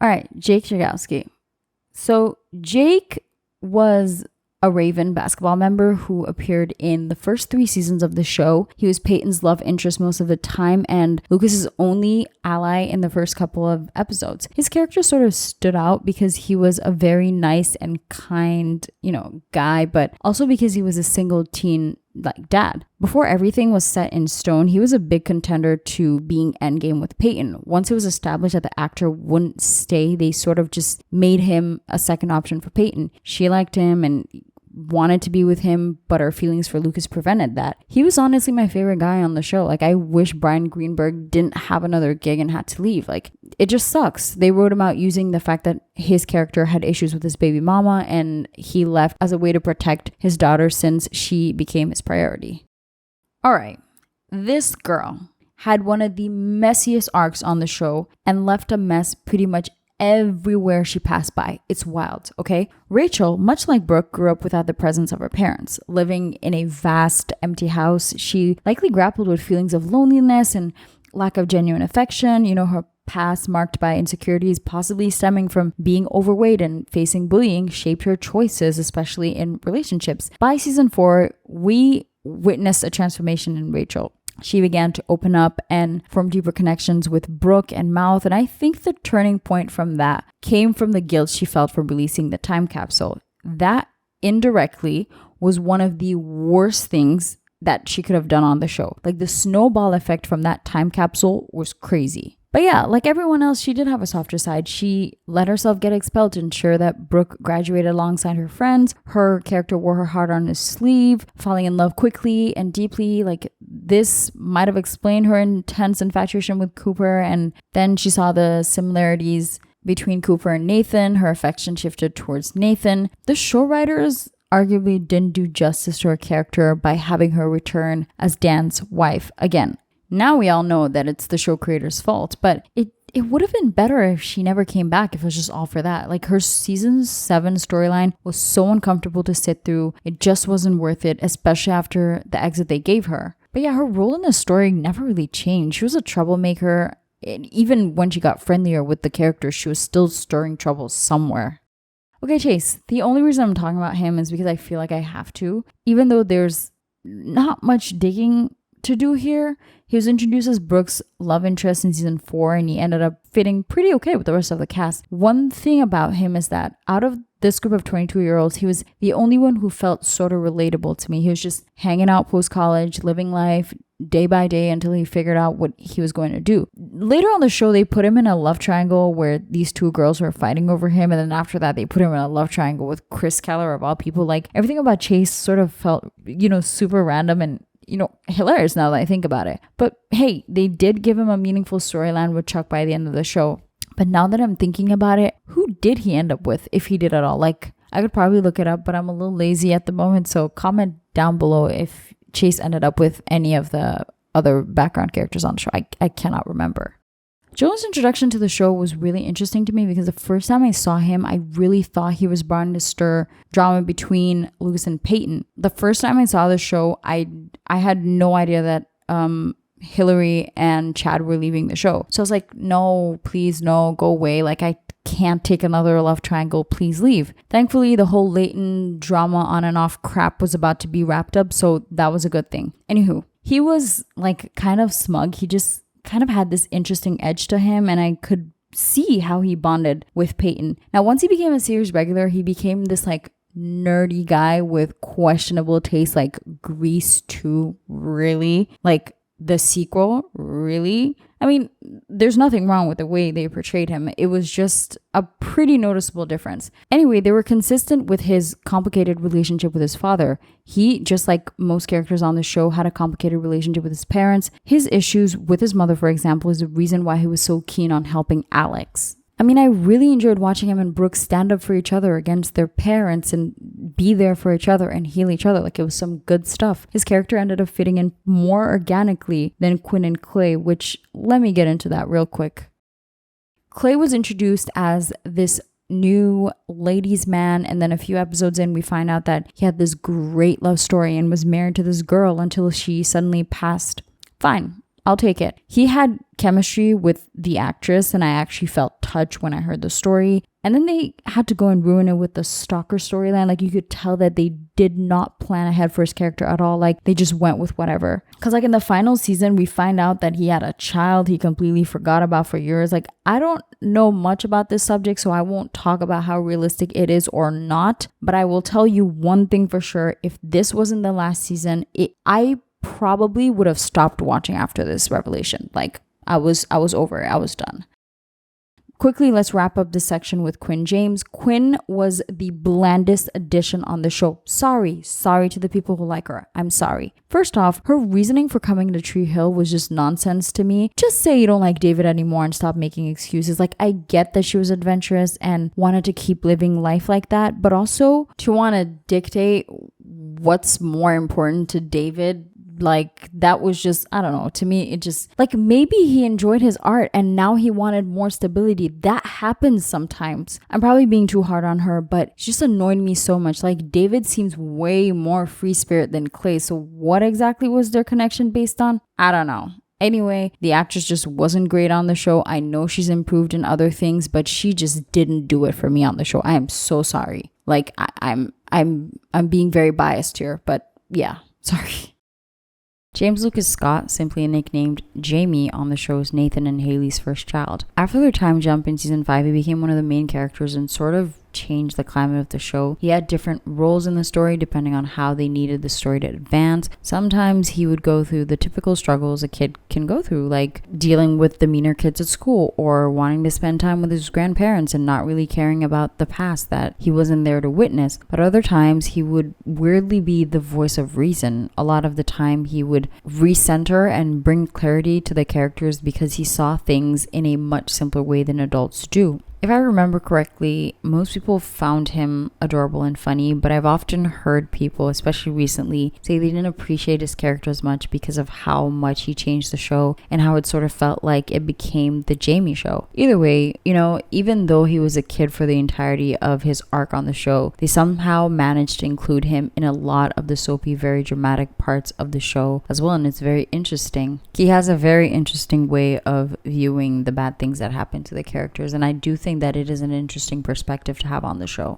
All right, Jake Jagowski. So Jake was a Raven basketball member who appeared in the first 3 seasons of the show. He was Peyton's love interest most of the time and Lucas's only ally in the first couple of episodes. His character sort of stood out because he was a very nice and kind, guy, but also because he was a single teen dad. Before everything was set in stone, he was a big contender to being endgame with Peyton. Once it was established that the actor wouldn't stay, they sort of just made him a second option for Peyton. She liked him and wanted to be with him, but her feelings for Lucas prevented that. He was honestly my favorite guy on the show. Like, I wish Brian Greenberg didn't have another gig and had to leave. Like, it just sucks. They wrote him out using the fact that his character had issues with his baby mama and he left as a way to protect his daughter since she became his priority. All right, this girl had one of the messiest arcs on the show and left a mess pretty much everywhere she passed by. It's wild, okay? Rachel, much like Brooke, grew up without the presence of her parents. Living in a vast, empty house, she likely grappled with feelings of loneliness and lack of genuine affection. Her past marked by insecurities, possibly stemming from being overweight and facing bullying, shaped her choices, especially in relationships. By season 4, we witnessed a transformation in Rachel. She began to open up and form deeper connections with Brooke and Mouth, and I think the turning point from that came from the guilt she felt for releasing the time capsule. That indirectly was one of the worst things that she could have done on the show. Like, the snowball effect from that time capsule was crazy. But yeah, like everyone else, she did have a softer side. She let herself get expelled to ensure that Brooke graduated alongside her friends. Her character wore her heart on his sleeve, falling in love quickly and deeply. Like, this might have explained her intense infatuation with Cooper. And then she saw the similarities between Cooper and Nathan. Her affection shifted towards Nathan. The show writers arguably didn't do justice to her character by having her return as Dan's wife again. Now we all know that it's the show creator's fault, but it would have been better if she never came back, if it was just all for that. Like, her season 7 storyline was so uncomfortable to sit through. It just wasn't worth it, especially after the exit they gave her. But yeah, her role in the story never really changed. She was a troublemaker. And even when she got friendlier with the characters, she was still stirring trouble somewhere. Okay, Chase, the only reason I'm talking about him is because I feel like I have to. Even though there's not much digging to do here, he was introduced as Brooke's love interest in season 4, and he ended up fitting pretty okay with the rest of the cast. One thing about him is that out of this group of 22-year-olds, he was the only one who felt sort of relatable to me. He was just hanging out post-college, living life day by day until he figured out what he was going to do. Later on the show, they put him in a love triangle where these 2 girls were fighting over him, and then after that, they put him in a love triangle with Chris Keller, of all people. Like, everything about Chase sort of felt, super random and hilarious now that I think about it. But hey, they did give him a meaningful storyline with Chuck by the end of the show. But now that I'm thinking about it, who did he end up with, if he did at all? Like, I could probably look it up, but I'm a little lazy at the moment. So comment down below if Chase ended up with any of the other background characters on the show. I cannot remember. Joel's introduction to the show was really interesting to me because the first time I saw him, I really thought he was brought in to stir drama between Lucas and Peyton. The first time I saw the show, I had no idea that Hillary and Chad were leaving the show. So I was like, no, please, no, go away. Like, I can't take another love triangle. Please leave. Thankfully, the whole Leighton drama on and off crap was about to be wrapped up, so that was a good thing. Anywho, he was like kind of smug. He just kind of had this interesting edge to him, and I could see how he bonded with Peyton. Now, once he became a series regular, he became this like nerdy guy with questionable taste, like Grease 2, really? Like the sequel, really? I mean, there's nothing wrong with the way they portrayed him. It was just a pretty noticeable difference. Anyway, they were consistent with his complicated relationship with his father. He, just like most characters on the show, had a complicated relationship with his parents. His issues with his mother, for example, is the reason why he was so keen on helping Alex. I mean, I really enjoyed watching him and Brooke stand up for each other against their parents and be there for each other and heal each other. Like, it was some good stuff. His character ended up fitting in more organically than Quinn and Clay, which, let me get into that real quick. Clay was introduced as this new ladies' man, and then a few episodes in, we find out that he had this great love story and was married to this girl until she suddenly passed. Fine. I'll take it. He had chemistry with the actress, and I actually felt touched when I heard the story. And then they had to go and ruin it with the stalker storyline. Like, you could tell that they did not plan ahead for his character at all. Like, they just went with whatever. Because like in the final season, we find out that he had a child he completely forgot about for years. Like, I don't know much about this subject, so I won't talk about how realistic it is or not. But I will tell you one thing for sure. If this wasn't the last season, I probably would have stopped watching after this revelation. Like, I was over it. I was done. Quickly, let's wrap up this section with Quinn James. Quinn was the blandest addition on the show. Sorry to the people who like her. I'm sorry. First off, her reasoning for coming to Tree Hill was just nonsense to me. Just say you don't like David anymore and stop making excuses. Like, I get that she was adventurous and wanted to keep living life like that, but also to want to dictate what's more important to David, like, that was just, I don't know, to me it just, like, maybe he enjoyed his art and now he wanted more stability. That happens sometimes. I'm probably being too hard on her, but it just annoyed me so much. Like, David seems way more free spirit than Clay, so what exactly was their connection based on? I don't know. Anyway, the actress just wasn't great on the show. I know she's improved in other things, but she just didn't do it for me on the show. I am so sorry. Like, I'm being very biased here, but yeah, sorry. James Lucas Scott, simply nicknamed Jamie on the show's Nathan and Haley's first child. After their time jump in season 5, he became one of the main characters and sort of changed the climate of the show. He had different roles in the story depending on how they needed the story to advance. Sometimes he would go through the typical struggles a kid can go through, like dealing with the meaner kids at school or wanting to spend time with his grandparents and not really caring about the past that he wasn't there to witness. But other times he would weirdly be the voice of reason. A lot of the time he would recenter and bring clarity to the characters because he saw things in a much simpler way than adults do. If I remember correctly, most people found him adorable and funny, but I've often heard people, especially recently, say they didn't appreciate his character as much because of how much he changed the show and how it sort of felt like it became the Jamie show. Either way, even though he was a kid for the entirety of his arc on the show, they somehow managed to include him in a lot of the soapy, very dramatic parts of the show as well, and it's very interesting. He has a very interesting way of viewing the bad things that happen to the characters, and I do think that it is an interesting perspective to have on the show.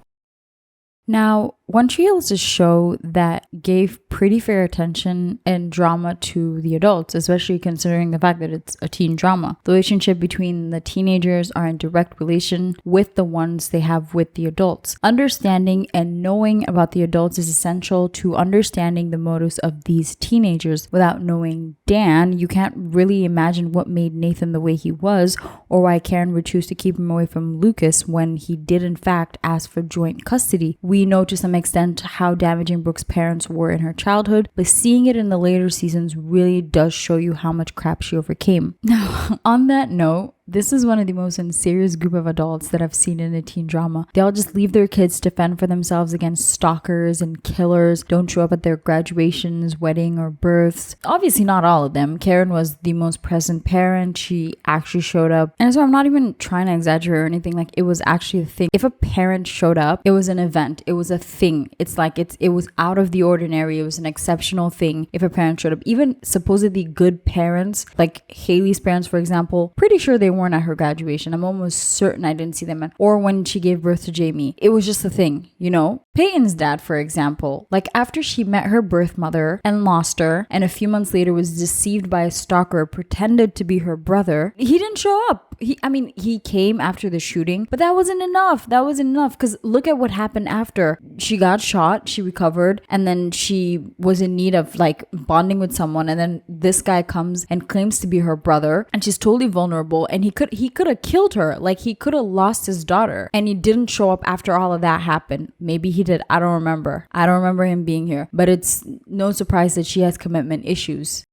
Now, One Tree Hill is a show that gave pretty fair attention and drama to the adults, especially considering the fact that it's a teen drama. The relationship between the teenagers are in direct relation with the ones they have with the adults. Understanding and knowing about the adults is essential to understanding the motives of these teenagers. Without knowing Dan, you can't really imagine what made Nathan the way he was, or why Karen would choose to keep him away from Lucas when he did in fact ask for joint custody. We know to some extent how damaging Brooke's parents were in her childhood, but seeing it in the later seasons really does show you how much crap she overcame. Now, on that note, This is one of the most unserious group of adults that I've seen in a teen drama. They all just leave their kids to fend for themselves against stalkers and killers, don't show up at their graduations, wedding, or births. Obviously not all of them. Karen was the most present parent. She actually showed up. And so I'm not even trying to exaggerate or anything. Like, it was actually a thing. If a parent showed up, it was an event. It was a thing. It's like it was out of the ordinary. It was an exceptional thing if a parent showed up. Even supposedly good parents, like Haley's parents, for example, pretty sure they weren't at her graduation. I'm almost certain I didn't see them or when she gave birth to Jamie. It was just a thing, you know? Peyton's dad, for example, like after she met her birth mother and lost her, and a few months later was deceived by a stalker, pretended to be her brother, he didn't show up. He came after the shooting, but that wasn't enough. That wasn't enough, because look at what happened after. She got shot, she recovered, and then she was in need of like bonding with someone, and then this guy comes and claims to be her brother, and she's totally vulnerable, and he could have killed her. Like, he could have lost his daughter, and he didn't show up after all of that happened. Maybe he did. I don't remember him being here, but it's no surprise that she has commitment issues.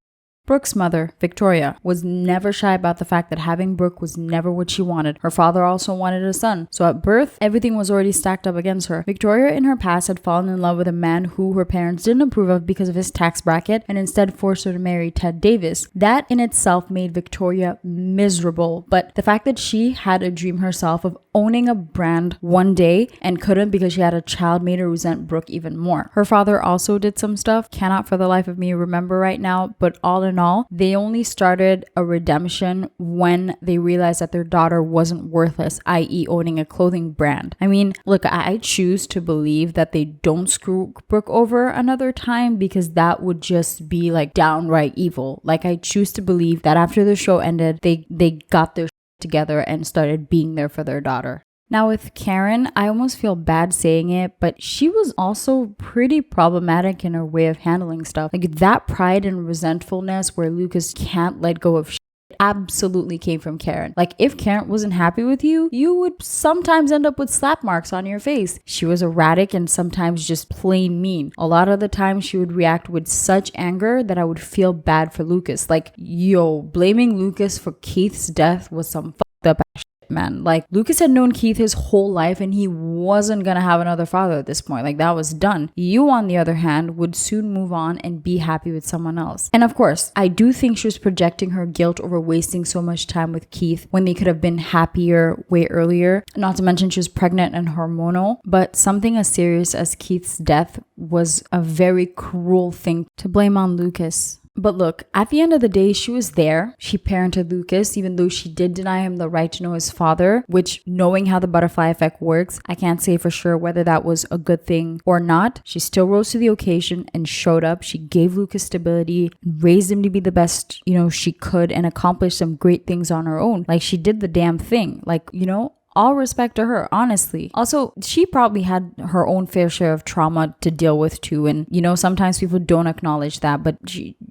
Brooke's mother, Victoria, was never shy about the fact that having Brooke was never what she wanted. Her father also wanted a son, so at birth, everything was already stacked up against her. Victoria in her past had fallen in love with a man who her parents didn't approve of because of his tax bracket, and instead forced her to marry Ted Davis. That in itself made Victoria miserable, but the fact that she had a dream herself of owning a brand one day and couldn't because she had a child made her resent Brooke even more. Her father also did some stuff, cannot for the life of me remember right now, but all in all, they only started a redemption when they realized that their daughter wasn't worthless, i.e. owning a clothing brand. I mean, look, I choose to believe that they don't screw Brooke over another time, because that would just be like downright evil. Like, I choose to believe that after the show ended, they got their shit together and started being there for their daughter. Now with Karen, I almost feel bad saying it, but she was also pretty problematic in her way of handling stuff. Like, that pride and resentfulness where Lucas can't let go of shit absolutely came from Karen. Like, if Karen wasn't happy with you, you would sometimes end up with slap marks on your face. She was erratic and sometimes just plain mean. A lot of the time she would react with such anger that I would feel bad for Lucas. Like, yo, blaming Lucas for Keith's death was some fucked up ass shit, man. Like, Lucas had known Keith his whole life and he wasn't gonna have another father at this point. Like, that was done. You, on the other hand, would soon move on and be happy with someone else. And of course, I do think she was projecting her guilt over wasting so much time with Keith when they could have been happier way earlier. Not to mention she was pregnant and hormonal, but something as serious as Keith's death was a very cruel thing to blame on Lucas. But look, at the end of the day, she was there. She parented Lucas, even though she did deny him the right to know his father, which, knowing how the butterfly effect works, I can't say for sure whether that was a good thing or not. She still rose to the occasion and showed up. She gave Lucas stability, raised him to be the best, she could, and accomplished some great things on her own. Like, she did the damn thing. Like, all respect to her, honestly. Also, she probably had her own fair share of trauma to deal with too. And, sometimes people don't acknowledge that, but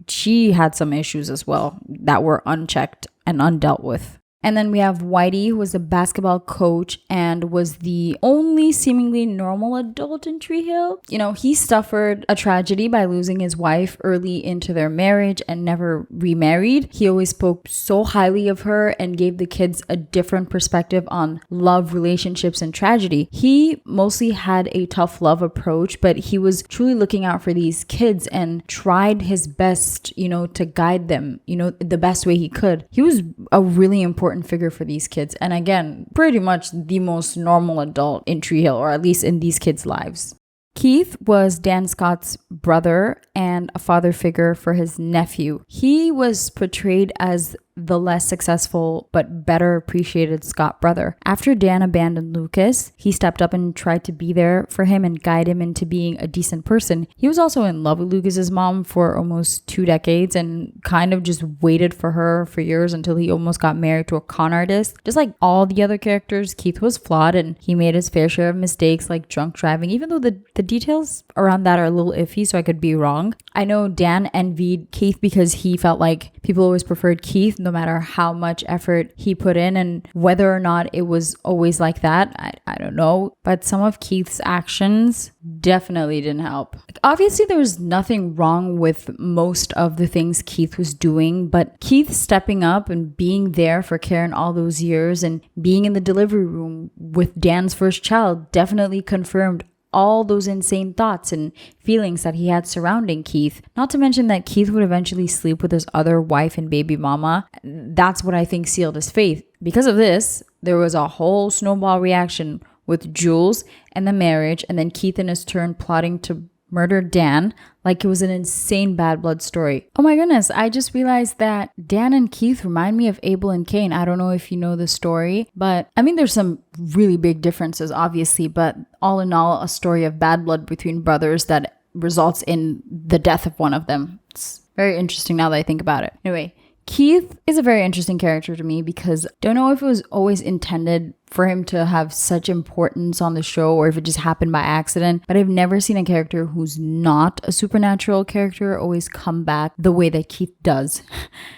she had some issues as well that were unchecked and undealt with. And then we have Whitey, who was a basketball coach and was the only seemingly normal adult in Tree Hill. He suffered a tragedy by losing his wife early into their marriage and never remarried. He always spoke so highly of her and gave the kids a different perspective on love, relationships, and tragedy. He mostly had a tough love approach, but he was truly looking out for these kids and tried his best, to guide them, the best way he could. He was a really important figure for these kids, and again, pretty much the most normal adult in Tree Hill, or at least in these kids' lives. Keith was Dan Scott's brother and a father figure for his nephew. He was portrayed as the less successful but better appreciated Scott brother. After Dan abandoned Lucas, he stepped up and tried to be there for him and guide him into being a decent person. He was also in love with Lucas's mom for almost 2 decades and kind of just waited for her for years until he almost got married to a con artist. Just like all the other characters, Keith was flawed and he made his fair share of mistakes like drunk driving, even though the details around that are a little iffy, so I could be wrong. I know Dan envied Keith because he felt like people always preferred Keith, no matter how much effort he put in. And whether or not it was always like that, I don't know. But some of Keith's actions definitely didn't help. Like, obviously, there was nothing wrong with most of the things Keith was doing, but Keith stepping up and being there for Karen all those years and being in the delivery room with Dan's first child definitely confirmed all those insane thoughts and feelings that he had surrounding Keith. Not to mention that Keith would eventually sleep with his other wife and baby mama. That's what I think sealed his fate. Because of this, there was a whole snowball reaction with Jules and the marriage, and then Keith in his turn plotting to murder Dan like it was an insane bad blood story. Oh my goodness, I just realized that Dan and Keith remind me of Abel and Cain. I don't know if you know the story, but I mean, there's some really big differences, obviously, but all in all, a story of bad blood between brothers that results in the death of one of them. It's very interesting now that I think about it. Anyway, Keith is a very interesting character to me because I don't know if it was always intended for him to have such importance on the show or if it just happened by accident, but I've never seen a character who's not a supernatural character always come back the way that Keith does.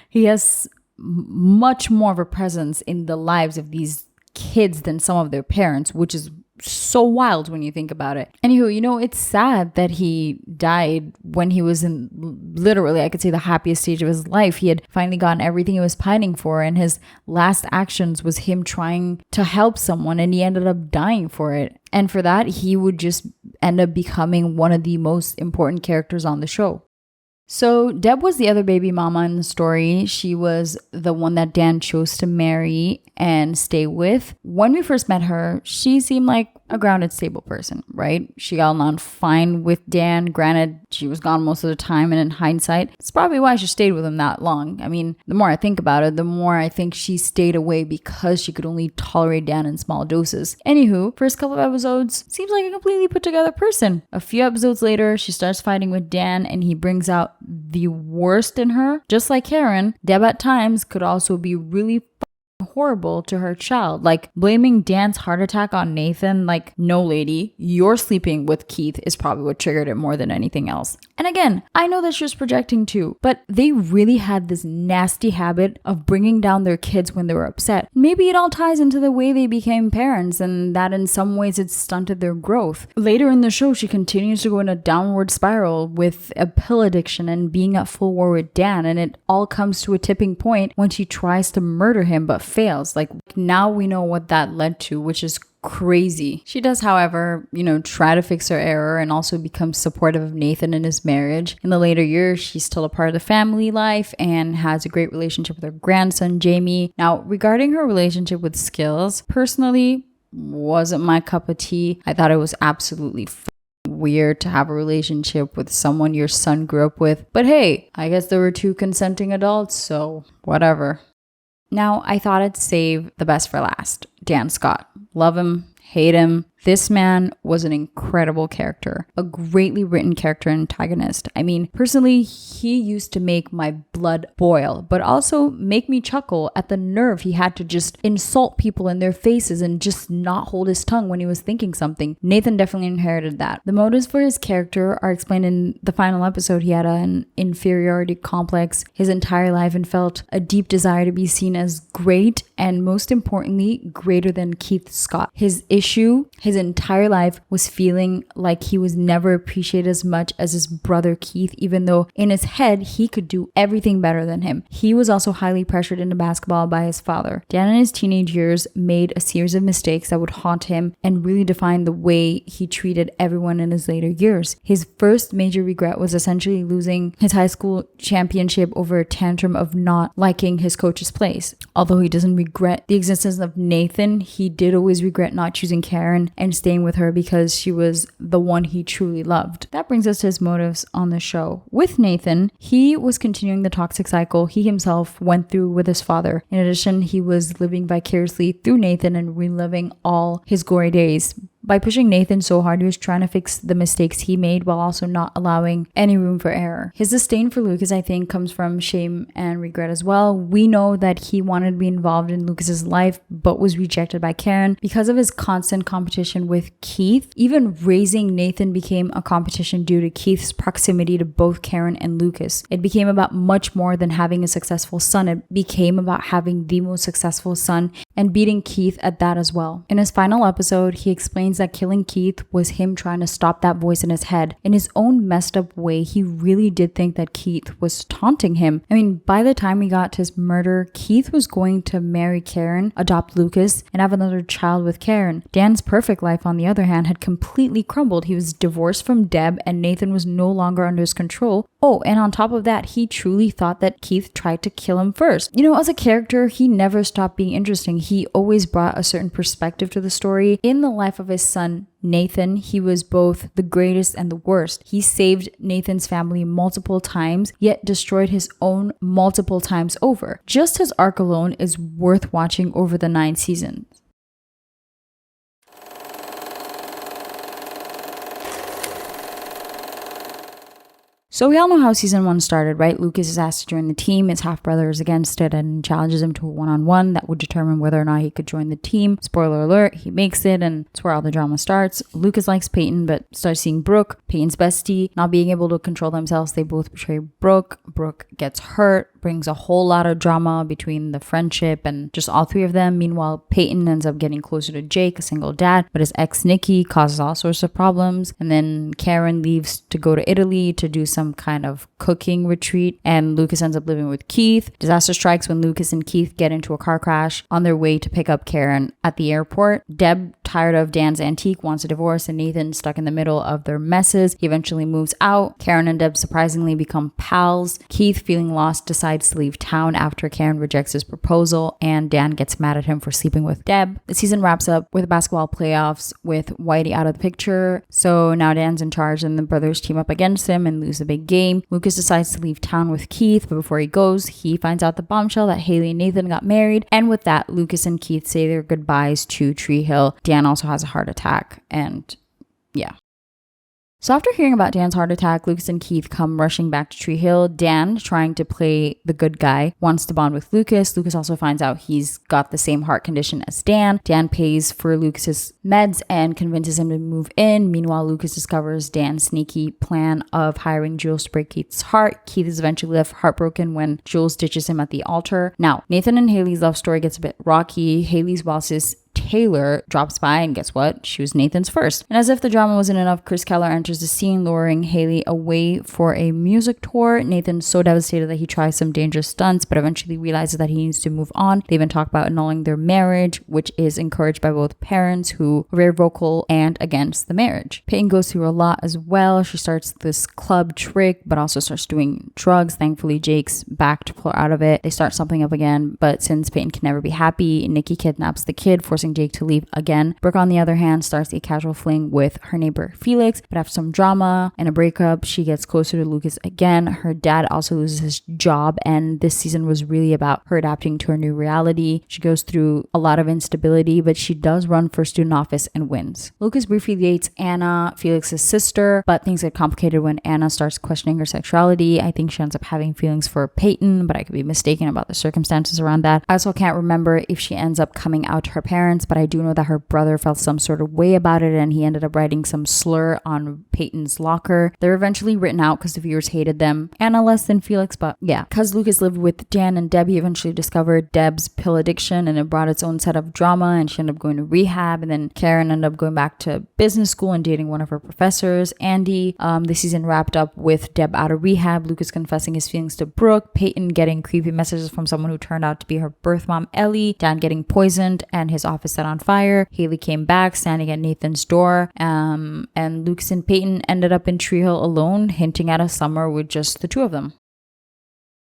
He has much more of a presence in the lives of these kids than some of their parents, which is so wild when you think about it. Anywho, you know, it's sad that he died when he was in literally, I could say, the happiest stage of his life. He had finally gotten everything he was pining for, and his last actions was him trying to help someone, and he ended up dying for it. And for that, he would just end up becoming one of the most important characters on the show. So Deb was the other baby mama in the story. She was the one that Dan chose to marry and stay with. When we first met her, she seemed like a grounded, stable person, right? She got along fine with Dan. Granted, she was gone most of the time, and in hindsight, it's probably why she stayed with him that long. I mean, the more I think about it, the more I think she stayed away because she could only tolerate Dan in small doses. Anywho, first couple of episodes, seems like a completely put together person. A few episodes later, she starts fighting with Dan, and he brings out the worst in her. Just like Karen, Deb at times could also be really horrible to her child, like blaming Dan's heart attack on Nathan. Like, no lady, your sleeping with Keith is probably what triggered it more than anything else. And again, I know that she was projecting too, but they really had this nasty habit of bringing down their kids when they were upset. Maybe it all ties into the way they became parents, and that in some ways it stunted their growth. Later in the show, she continues to go in a downward spiral with a pill addiction and being at full war with Dan, and it all comes to a tipping point when she tries to murder him but fails. Like, now we know what that led to, which is crazy. She does, however, try to fix her error and also become supportive of Nathan in his marriage. In the later years, she's still a part of the family life and has a great relationship with her grandson, Jamie. Now, regarding her relationship with Skills, personally, wasn't my cup of tea. I thought it was absolutely weird to have a relationship with someone your son grew up with. But hey, I guess there were two consenting adults, so whatever. Now, I thought I'd save the best for last. Dan Scott. Love him, hate him. This man was an incredible character, a greatly written character antagonist. I mean, personally, he used to make my blood boil, but also make me chuckle at the nerve he had to just insult people in their faces and just not hold his tongue when he was thinking something. Nathan definitely inherited that. The motives for his character are explained in the final episode. He had an inferiority complex his entire life and felt a deep desire to be seen as great, and most importantly, greater than Keith Scott. His issue, his entire life, was feeling like he was never appreciated as much as his brother Keith, even though in his head he could do everything better than him. He was also highly pressured into basketball by his father. Dan in his teenage years made a series of mistakes that would haunt him and really define the way he treated everyone in his later years. His first major regret was essentially losing his high school championship over a tantrum of not liking his coach's plays. Although he doesn't regret the existence of Nathan, he did always regret not choosing Karen and staying with her because she was the one he truly loved. That brings us to his motives on the show. With Nathan, he was continuing the toxic cycle he himself went through with his father. In addition, he was living vicariously through Nathan and reliving all his glory days. By pushing Nathan so hard, he was trying to fix the mistakes he made while also not allowing any room for error. His disdain for Lucas, I think, comes from shame and regret as well. We know that he wanted to be involved in Lucas's life, but was rejected by Karen because of his constant competition with Keith. Even raising Nathan became a competition due to Keith's proximity to both Karen and Lucas. It became about much more than having a successful son. It became about having the most successful son and beating Keith at that as well. In his final episode, he explains that killing Keith was him trying to stop that voice in his head. In his own messed up way, he really did think that Keith was taunting him. I mean, by the time we got to his murder, Keith was going to marry Karen, adopt Lucas, and have another child with Karen. Dan's perfect life, on the other hand, had completely crumbled. He was divorced from Deb, and Nathan was no longer under his control. Oh, and on top of that, he truly thought that Keith tried to kill him first. You know, as a character, he never stopped being interesting. He always brought a certain perspective to the story. In the life of his son, Nathan, he was both the greatest and the worst. He saved Nathan's family multiple times, yet destroyed his own multiple times over. Just his arc alone is worth watching over the 9 seasons. So we all know how season 1 started, right? Lucas is asked to join the team. His half-brother is against it and challenges him to a one-on-one that would determine whether or not he could join the team. Spoiler alert, he makes it, and it's where all the drama starts. Lucas likes Peyton, but starts seeing Brooke, Peyton's bestie. Not being able to control themselves, they both betray Brooke. Brooke gets hurt, brings a whole lot of drama between the friendship and just all 3 of them. Meanwhile, Peyton ends up getting closer to Jake, a single dad, but his ex Nikki causes all sorts of problems. And then Karen leaves to go to Italy to do some kind of cooking retreat, and Lucas ends up living with Keith. Disaster strikes when Lucas and Keith get into a car crash on their way to pick up Karen at the airport. Deb, tired of Dan's antique, wants a divorce, and Nathan, stuck in the middle of their messes, he eventually moves out. Karen and Deb surprisingly become pals. Keith, feeling lost, decides to leave town after Karen rejects his proposal, and Dan gets mad at him for sleeping with Deb. The season wraps up with basketball playoffs with Whitey out of the picture, so now Dan's in charge and the brothers team up against him and lose the big game. Lucas decides to leave town with Keith, but before he goes, he finds out the bombshell that Haley and Nathan got married, and with that, Lucas and Keith say their goodbyes to Tree Hill. Dan also has a heart attack, and yeah. So after hearing about Dan's heart attack, Lucas and Keith come rushing back to Tree Hill. Dan, trying to play the good guy, wants to bond with Lucas. Lucas also finds out he's got the same heart condition as Dan. Dan pays for Lucas's meds and convinces him to move in. Meanwhile, Lucas discovers Dan's sneaky plan of hiring Jules to break Keith's heart. Keith is eventually left heartbroken when Jules ditches him at the altar. Now, Nathan and Haley's love story gets a bit rocky. Haley's bosses Taylor drops by, and guess what? She was Nathan's first. And as if the drama wasn't enough, Chris Keller enters the scene, luring Haley away for a music tour. Nathan's so devastated that he tries some dangerous stunts, but eventually realizes that he needs to move on. They even talk about annulling their marriage, which is encouraged by both parents, who are very vocal and against the marriage. Peyton goes through a lot as well. She starts this club trick, but also starts doing drugs. Thankfully, Jake's back to pull her out of it. They start something up again, but since Peyton can never be happy, Nikki kidnaps the kid, forcing Jake to leave again. Brooke, on the other hand, starts a casual fling with her neighbor Felix, but after some drama and a breakup, she gets closer to Lucas again. Her dad also loses his job, and this season was really about her adapting to her new reality. She goes through a lot of instability, but she does run for student office and wins. Lucas briefly dates Anna, Felix's sister, but things get complicated when Anna starts questioning her sexuality. I think she ends up having feelings for Peyton, but I could be mistaken about the circumstances around that. I also can't remember if she ends up coming out to her parents, but I do know that her brother felt some sort of way about it, and he ended up writing some slur on Peyton's locker. They're eventually written out because the viewers hated them. Anna less than Felix, but yeah. Because Lucas lived with Dan and Deb, he eventually discovered Deb's pill addiction, and it brought its own set of drama, and she ended up going to rehab. And then Karen ended up going back to business school and dating one of her professors, Andy. The season wrapped up with Deb out of rehab, Lucas confessing his feelings to Brooke, Peyton getting creepy messages from someone who turned out to be her birth mom, Ellie, Dan getting poisoned and his office set on fire. Haley came back, standing at Nathan's door, and Lucas and Peyton ended up in Tree Hill alone, hinting at a summer with just the two of them.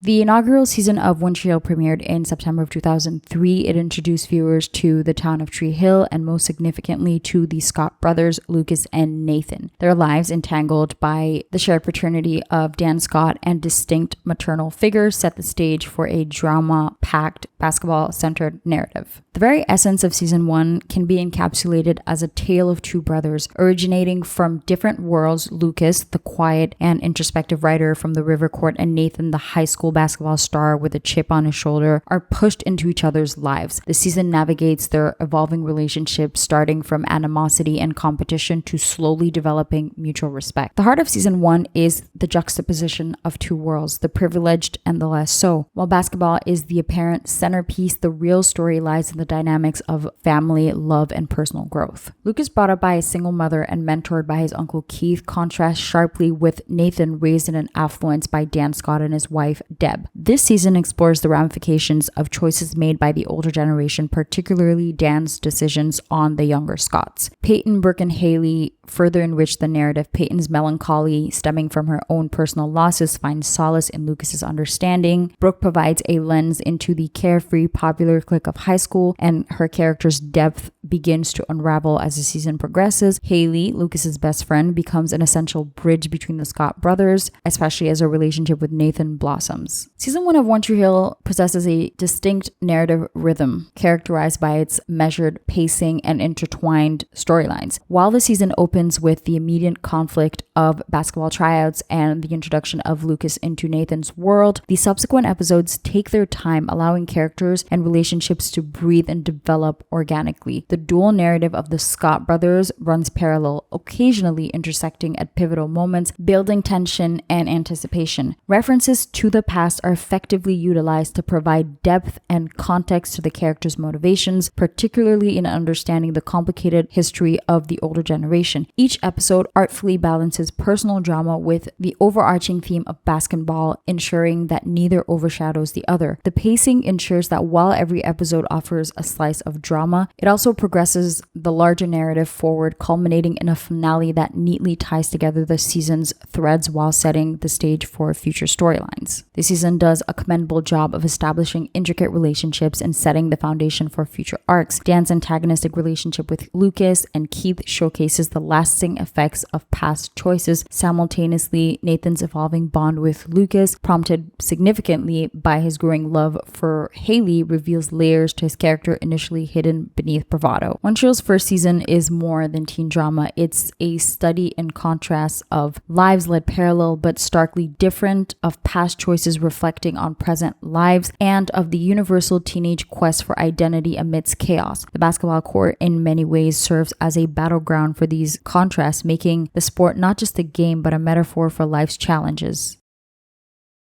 The inaugural season of One Tree Hill premiered in September of 2003. It introduced viewers to the town of Tree Hill and most significantly to the Scott brothers, Lucas and Nathan. Their lives entangled by the shared paternity of Dan Scott and distinct maternal figures set the stage for a drama-packed, basketball-centered narrative. The very essence of season 1 can be encapsulated as a tale of two brothers originating from different worlds. Lucas, the quiet and introspective writer from the River Court, and Nathan, the high school basketball star with a chip on his shoulder, are pushed into each other's lives. The season navigates their evolving relationship, starting from animosity and competition to slowly developing mutual respect. The heart of season 1 is the juxtaposition of two worlds, the privileged and the less so. While basketball is the apparent centerpiece, the real story lies in the dynamics of family, love, and personal growth. Lucas, brought up by a single mother and mentored by his uncle Keith, contrasts sharply with Nathan, raised in an affluence by Dan Scott and his wife Deb. This season explores the ramifications of choices made by the older generation, particularly Dan's decisions on the younger Scotts. Peyton, Brooke, and Haley further enrich the narrative. Peyton's melancholy, stemming from her own personal losses, finds solace in Lucas's understanding. Brooke provides a lens into the carefree, popular clique of high school, and her character's depth begins to unravel as the season progresses. Haley, Lucas's best friend, becomes an essential bridge between the Scott brothers, especially as her relationship with Nathan blossoms. Season 1 of One Tree Hill possesses a distinct narrative rhythm, characterized by its measured pacing and intertwined storylines. While the season opens with the immediate conflict of basketball tryouts and the introduction of Lucas into Nathan's world, the subsequent episodes take their time, allowing characters and relationships to breathe and develop organically. The dual narrative of the Scott brothers runs parallel, occasionally intersecting at pivotal moments, building tension and anticipation. References to the past are effectively utilized to provide depth and context to the characters' motivations, particularly in understanding the complicated history of the older generation. Each episode artfully balances personal drama with the overarching theme of basketball, ensuring that neither overshadows the other. The pacing ensures that while every episode offers a slice of drama, it also progresses the larger narrative forward, culminating in a finale that neatly ties together the season's threads while setting the stage for future storylines. The season does a commendable job of establishing intricate relationships and setting the foundation for future arcs. Dan's antagonistic relationship with Lucas and Keith showcases the lasting effects of past choices. Simultaneously, Nathan's evolving bond with Lucas, prompted significantly by his growing love for Haley, reveals layers to his character initially hidden beneath bravado. One Tree Hill's first season is more than teen drama. It's a study in contrast of lives led parallel but starkly different, of past choices reflecting on present lives, and of the universal teenage quest for identity amidst chaos. The basketball court in many ways serves as a battleground for these contrasts, making the sport not just a game but a metaphor for life's challenges.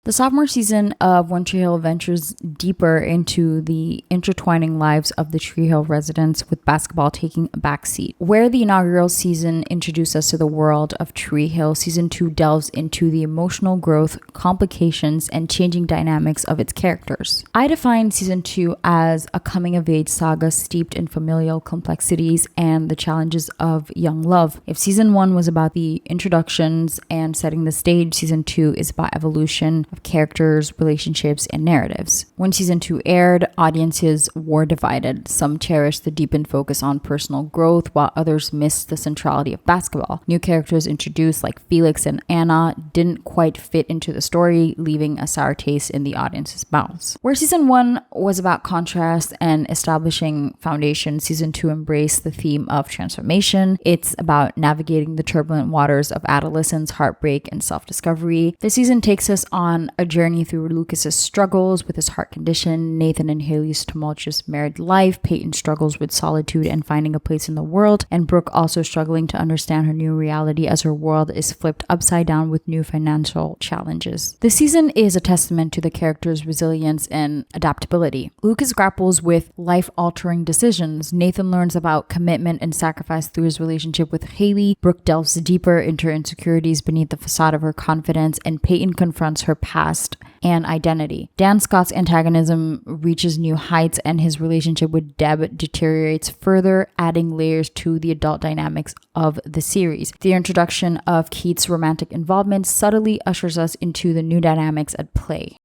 The sophomore season of One Tree Hill ventures deeper into the intertwining lives of the Tree Hill residents, with basketball taking a backseat. Where the inaugural season introduced us to the world of Tree Hill, season 2 delves into the emotional growth, complications, and changing dynamics of its characters. I define season 2 as a coming-of-age saga steeped in familial complexities and the challenges of young love. If season 1 was about the introductions and setting the stage, season 2 is about evolution of characters, relationships, and narratives. When season 2 aired, audiences were divided. Some cherished the deepened focus on personal growth, while others missed the centrality of basketball. New characters introduced, like Felix and Anna, didn't quite fit into the story, leaving a sour taste in the audience's mouths. Where season 1 was about contrast and establishing foundation, season 2 embraced the theme of transformation. It's about navigating the turbulent waters of adolescence, heartbreak, and self-discovery. The season takes us on a journey through Lucas's struggles with his heart condition, Nathan and Haley's tumultuous married life, Peyton struggles with solitude and finding a place in the world, and Brooke also struggling to understand her new reality as her world is flipped upside down with new financial challenges. The season is a testament to the characters' resilience and adaptability. Lucas grapples with life-altering decisions. Nathan learns about commitment and sacrifice through his relationship with Haley. Brooke delves deeper into her insecurities beneath the facade of her confidence, and Peyton confronts her past and identity. Dan Scott's antagonism reaches new heights, and his relationship with Deb deteriorates further, adding layers to the adult dynamics of the series. The introduction of Keith's romantic involvement subtly ushers us into the new dynamics at play.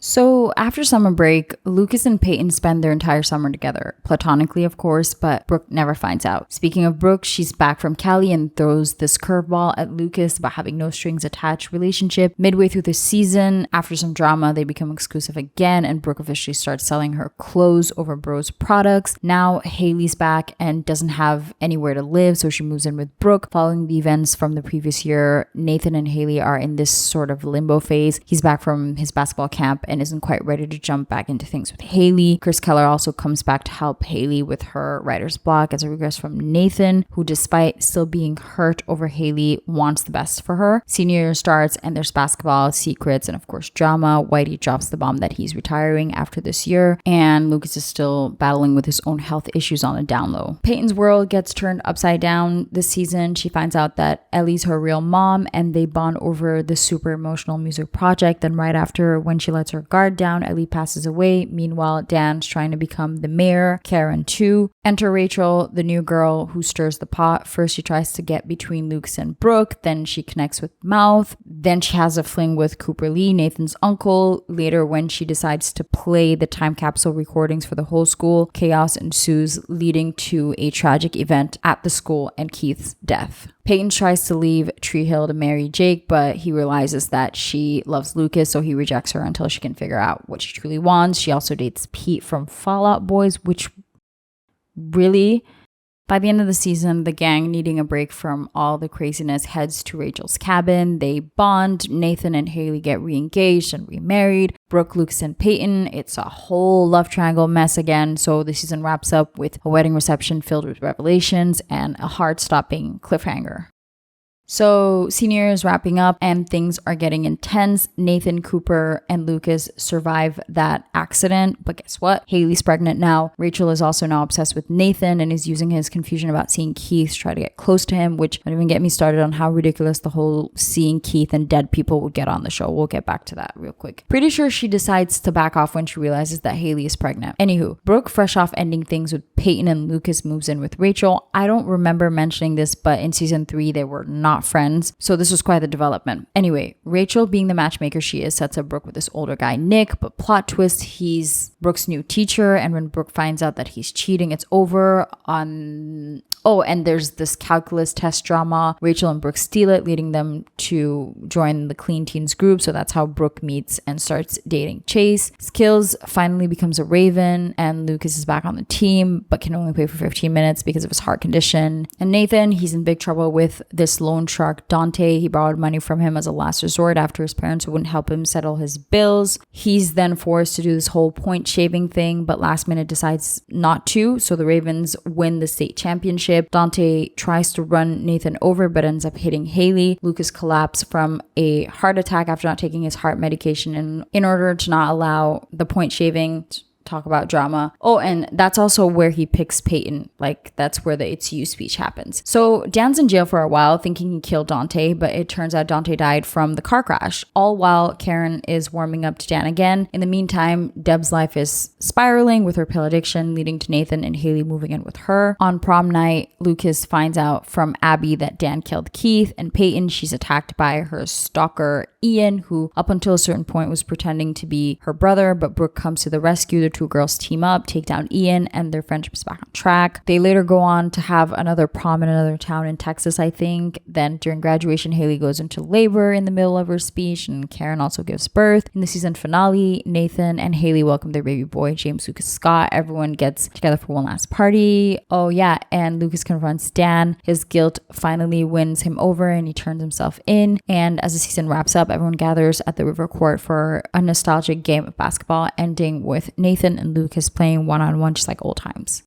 So after summer break, Lucas and Peyton spend their entire summer together, platonically of course, but Brooke never finds out. Speaking of Brooke, she's back from Cali and throws this curveball at Lucas about having no strings attached relationship. Midway through the season, after some drama, they become exclusive again and Brooke officially starts selling her clothes over Bro's products. Now Haley's back and doesn't have anywhere to live, so she moves in with Brooke. Following the events from the previous year, Nathan and Haley are in this sort of limbo phase. He's back from his basketball camp and isn't quite ready to jump back into things with Haley. Chris Keller also comes back to help Haley with her writer's block as a regress from Nathan, who despite still being hurt over Haley, wants the best for her. Senior year starts and there's basketball, secrets, and of course drama. Whitey drops the bomb that he's retiring after this year, and Lucas is still battling with his own health issues on the down low. Peyton's world gets turned upside down this season. She finds out that Ellie's her real mom and they bond over the super emotional music project. Then right after, when she lets her guard down, Ellie passes away. Meanwhile, Dan's trying to become the mayor, Karen too. Enter Rachel, the new girl who stirs the pot. First she tries to get between Lucas and Brooke, then she connects with Mouth, then she has a fling with Cooper Lee, Nathan's uncle. Later, when she decides to play the time capsule recordings for the whole school, chaos ensues, leading to a tragic event at the school and Keith's death. Peyton tries to leave Tree Hill to marry Jake, but he realizes that she loves Lucas, so he rejects her until she can figure out what she truly wants. She also dates Pete from Fall Out Boys, which really, by the end of the season, the gang, needing a break from all the craziness, heads to Rachel's cabin. They bond. Nathan and Haley get re-engaged and remarried. Brooke, Lucas, and Peyton. It's a whole love triangle mess again. So the season wraps up with a wedding reception filled with revelations and a heart-stopping cliffhanger. So senior is wrapping up and things are getting intense. Nathan, Cooper, and Lucas survive that accident. But guess what? Haley's pregnant now. Rachel is also now obsessed with Nathan and is using his confusion about seeing Keith to try to get close to him, which don't even get me started on how ridiculous the whole seeing Keith and dead people would get on the show. We'll get back to that real quick. Pretty sure she decides to back off when she realizes that Haley is pregnant. Anywho, Brooke, fresh off ending things with Peyton and Lucas, moves in with Rachel. I don't remember mentioning this, but in season 3, they were not friends, so this was quite the development. Anyway, Rachel, being the matchmaker she is, sets up Brooke with this older guy, Nick, but plot twist, he's Brooke's new teacher, and when Brooke finds out that he's cheating, it's over on... Oh, and there's this calculus test drama. Rachel and Brooke steal it, leading them to join the Clean Teens group, so that's how Brooke meets and starts dating Chase. Skills finally becomes a Raven, and Lucas is back on the team, but can only play for 15 minutes because of his heart condition. And Nathan, he's in big trouble with this loan shark, Dante. He borrowed money from him as a last resort after his parents wouldn't help him settle his bills. He's then forced to do this whole point shaving thing, but last minute decides not to, so the Ravens win the state championship. Dante tries to run Nathan over but ends up hitting Haley. Lucas collapsed from a heart attack after not taking his heart medication in order to not allow the point shaving. Talk about drama. Oh, and that's also where he picks Peyton. Like, that's where the "it's you" speech happens. So Dan's in jail for a while thinking he killed Dante, but it turns out Dante died from the car crash, all while Karen is warming up to Dan again. In the meantime, Deb's life is spiraling with her pill addiction, leading to Nathan and Haley moving in with her. On prom night, Lucas finds out from Abby that Dan killed Keith, and Peyton, she's attacked by her stalker Ian, who up until a certain point was pretending to be her brother, but Brooke comes to the rescue. The two girls team up, take down Ian, and their friendship is back on track. They later go on to have another prom in another town in Texas, I think. Then during graduation, Haley goes into labor in the middle of her speech, and Karen also gives birth. In the season finale, Nathan and Haley welcome their baby boy, James Lucas Scott. Everyone gets together for one last party. Oh yeah, and Lucas confronts Dan. His guilt finally wins him over and he turns himself in. And as the season wraps up, everyone gathers at the river court for a nostalgic game of basketball, ending with Nathan and Lucas playing one-on-one just like old times.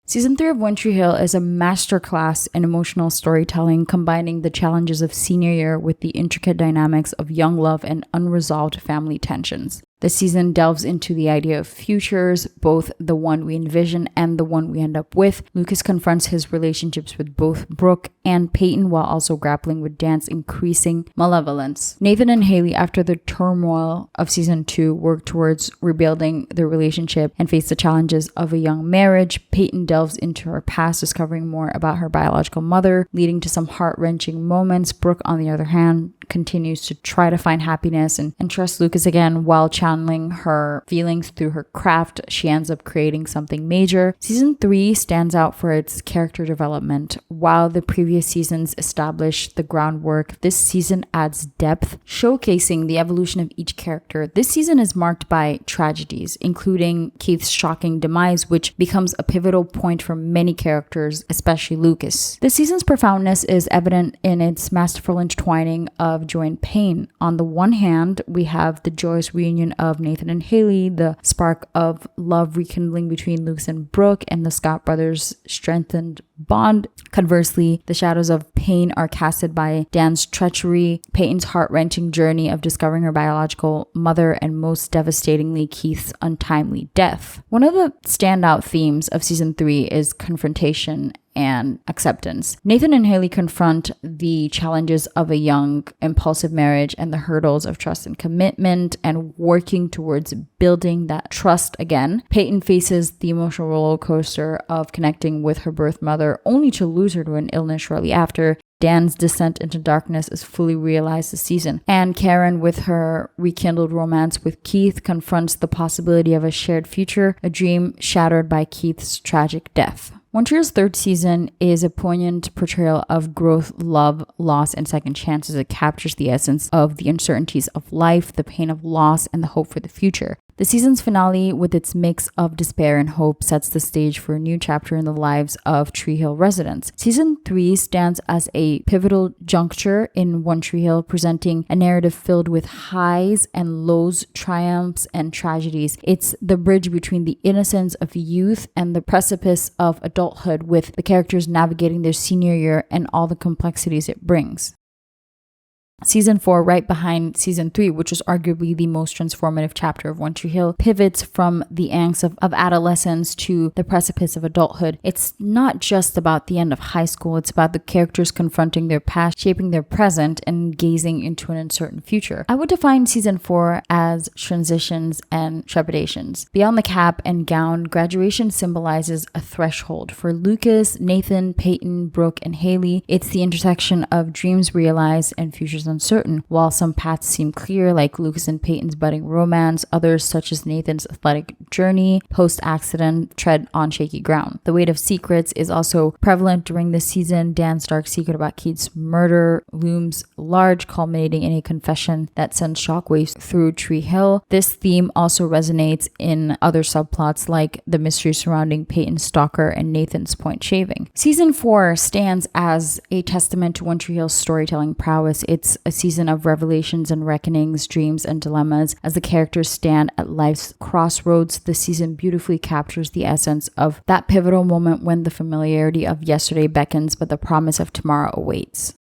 Season 3 of One Tree Hill is a masterclass in emotional storytelling, combining the challenges of senior year with the intricate dynamics of young love and unresolved family tensions. The season delves into the idea of futures, both the one we envision and the one we end up with. Lucas confronts his relationships with both Brooke and Peyton while also grappling with Dan's increasing malevolence. Nathan and Haley, after the turmoil of season 2, work towards rebuilding their relationship and face the challenges of a young marriage. Peyton delves into her past, discovering more about her biological mother, leading to some heart-wrenching moments. Brooke, on the other hand, continues to try to find happiness and trust Lucas again while channeling her feelings through her craft. She ends up creating something major. Season 3 stands out for its character development. While the previous seasons established the groundwork, this season adds depth, showcasing the evolution of each character. This season is marked by tragedies, including Keith's shocking demise, which becomes a pivotal point for many characters, especially Lucas. This season's profoundness is evident in its masterful intertwining of joy and pain. On the one hand, we have the joyous reunion of Nathan and Haley, the spark of love rekindling between Lucas and Brooke, and the Scott brothers' strengthened bond. Conversely, the shadows of pain are casted by Dan's treachery, Peyton's heart-wrenching journey of discovering her biological mother, and most devastatingly, Keith's untimely death. One of the standout themes of season 3 is confrontation and acceptance. Nathan and Haley confront the challenges of a young, impulsive marriage and the hurdles of trust and commitment and working towards building that trust again. Peyton faces the emotional roller coaster of connecting with her birth mother only to lose her to an illness shortly after. Dan's descent into darkness is fully realized this season. And Karen, with her rekindled romance with Keith, confronts the possibility of a shared future, a dream shattered by Keith's tragic death. One Tree Hill's third season is a poignant portrayal of growth, love, loss, and second chances. It captures the essence of the uncertainties of life, the pain of loss, and the hope for the future. The season's finale, with its mix of despair and hope, sets the stage for a new chapter in the lives of Tree Hill residents. Season 3 stands as a pivotal juncture in One Tree Hill, presenting a narrative filled with highs and lows, triumphs and tragedies. It's the bridge between the innocence of youth and the precipice of adulthood, with the characters navigating their senior year and all the complexities it brings. Season 4, right behind Season 3, which was arguably the most transformative chapter of One Tree Hill, pivots from the angst of adolescence to the precipice of adulthood. It's not just about the end of high school, it's about the characters confronting their past, shaping their present, and gazing into an uncertain future. I would define Season 4 as transitions and trepidations. Beyond the cap and gown, graduation symbolizes a threshold. For Lucas, Nathan, Peyton, Brooke, and Haley, it's the intersection of dreams realized and futures uncertain. While some paths seem clear, like Lucas and Peyton's budding romance, others, such as Nathan's athletic journey post-accident, tread on shaky ground. The weight of secrets is also prevalent during this season. Dan's dark secret about Keith's murder looms large, culminating in a confession that sends shockwaves through Tree Hill. This theme also resonates in other subplots, like the mystery surrounding Peyton's stalker and Nathan's point shaving. Season 4 stands as a testament to One Tree Hill's storytelling prowess. It's a season of revelations and reckonings, dreams and dilemmas. As the characters stand at life's crossroads, the season beautifully captures the essence of that pivotal moment when the familiarity of yesterday beckons, but the promise of tomorrow awaits.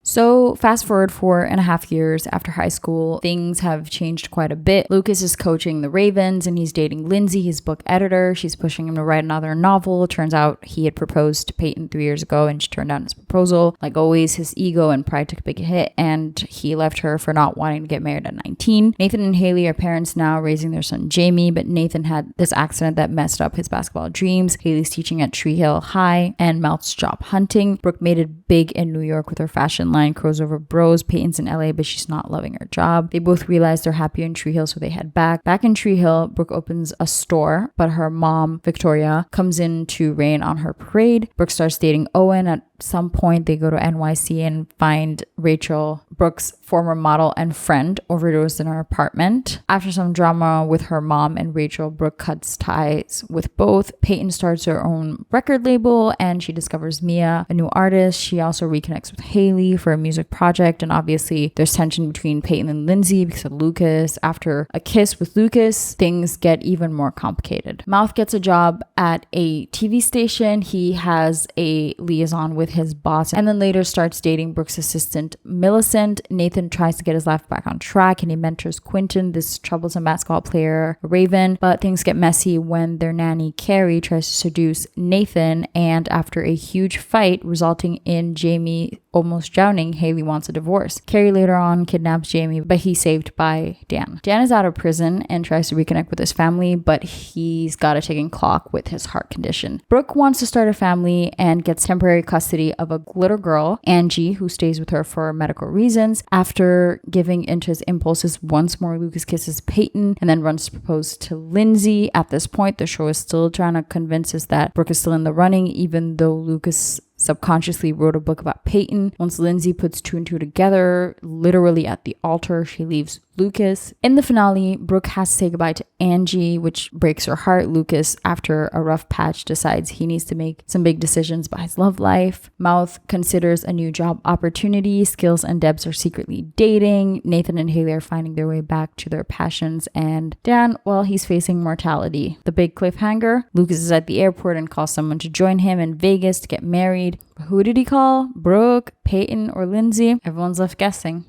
So fast forward 4.5 years after high school, things have changed quite a bit. Lucas is coaching the Ravens and he's dating Lindsay, his book editor. She's pushing him to write another novel. It turns out he had proposed to Peyton 3 years ago and she turned down his proposal. Like always, his ego and pride took a big hit and he left her for not wanting to get married at 19. Nathan and Haley are parents now, raising their son Jamie, but Nathan had this accident that messed up his basketball dreams. Haley's teaching at Tree Hill High and Mel's job hunting. Brooke made it big in New York with her fashion line Crows Over Bros. Peyton's in LA, but she's not loving her job. They both realize they're happier in Tree Hill, so they head back. Back in Tree Hill, Brooke opens a store, but her mom, Victoria, comes in to rain on her parade. Brooke starts dating Owen. At some point, they go to NYC and find Rachel, Brooke's former model and friend, overdosed in her apartment. After some drama with her mom and Rachel, Brooke cuts ties with both. Peyton starts her own record label and she discovers Mia, a new artist. She also reconnects with Haley for a music project, and obviously there's tension between Peyton and Lindsay because of Lucas. After a kiss with Lucas, things get even more complicated. Mouth gets a job at a TV station. He has a liaison with his boss and then later starts dating Brooke's assistant Millicent. Nathan tries to get his life back on track and he mentors Quentin, this troublesome basketball player, Raven, but things get messy when their nanny Carrie tries to seduce Nathan, and after a huge fight resulting in Jamie almost drowning, Haley wants a divorce. Carrie later on kidnaps Jamie, but he's saved by Dan. Dan is out of prison and tries to reconnect with his family, but he's got a ticking clock with his heart condition. Brooke wants to start a family and gets temporary custody of a little girl, Angie, who stays with her for medical reasons. After giving into his impulses, once more Lucas kisses Peyton and then runs to propose to Lindsay. At this point, the show is still trying to convince us that Brooke is still in the running, even though Lucas subconsciously wrote a book about Peyton. Once Lindsay puts two and two together, literally at the altar, she leaves Lucas. In the finale, Brooke has to say goodbye to Angie, which breaks her heart. Lucas, after a rough patch, decides he needs to make some big decisions about his love life. Mouth considers a new job opportunity. Skills and Debs are secretly dating. Nathan and Haley are finding their way back to their passions. And Dan, well, he's facing mortality. The big cliffhanger, Lucas is at the airport and calls someone to join him in Vegas to get married. Who did he call? Brooke, Peyton, or Lindsay? Everyone's left guessing.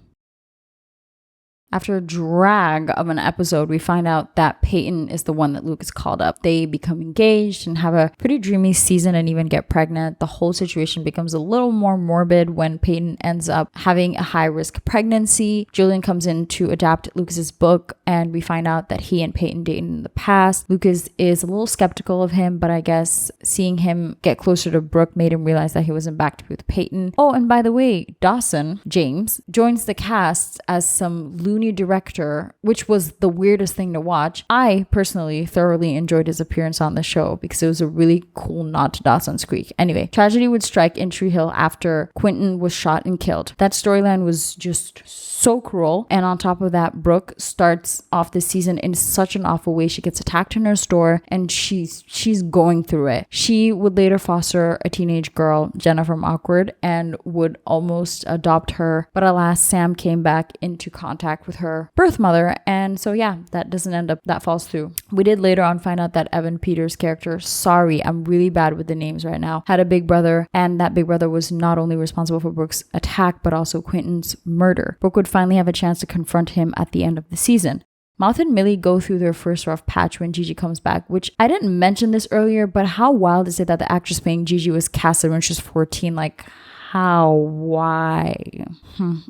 After a drag of an episode, we find out that Peyton is the one that Lucas called up. They become engaged and have a pretty dreamy season and even get pregnant. The whole situation becomes a little more morbid when Peyton ends up having a high-risk pregnancy. Julian comes in to adapt Lucas's book, and we find out that he and Peyton dated in the past. Lucas is a little skeptical of him, but I guess seeing him get closer to Brooke made him realize that he wasn't back to be with Peyton. Oh, and by the way, Dawson, James, joins the cast as some loony director, which was the weirdest thing to watch. I personally thoroughly enjoyed his appearance on the show because it was a really cool nod to Dawson's Creek. Anyway, tragedy would strike in Tree Hill after Quentin was shot and killed. That storyline was just so cruel. And on top of that, Brooke starts off the season in such an awful way. She gets attacked in her store and she's going through it. She would later foster a teenage girl, Jenna from Awkward, and would almost adopt her. But alas, Sam came back into contact with her birth mother, and so yeah, that falls through. We did later on find out that Evan Peters' character, sorry, I'm really bad with the names right now, had a big brother, and that big brother was not only responsible for Brooke's attack but also Quentin's murder. Brooke would finally have a chance to confront him at the end of the season. Mouth and Millie go through their first rough patch when Gigi comes back, which I didn't mention this earlier, but how wild is it that the actress playing Gigi was casted when she was 14? Like, how? Why?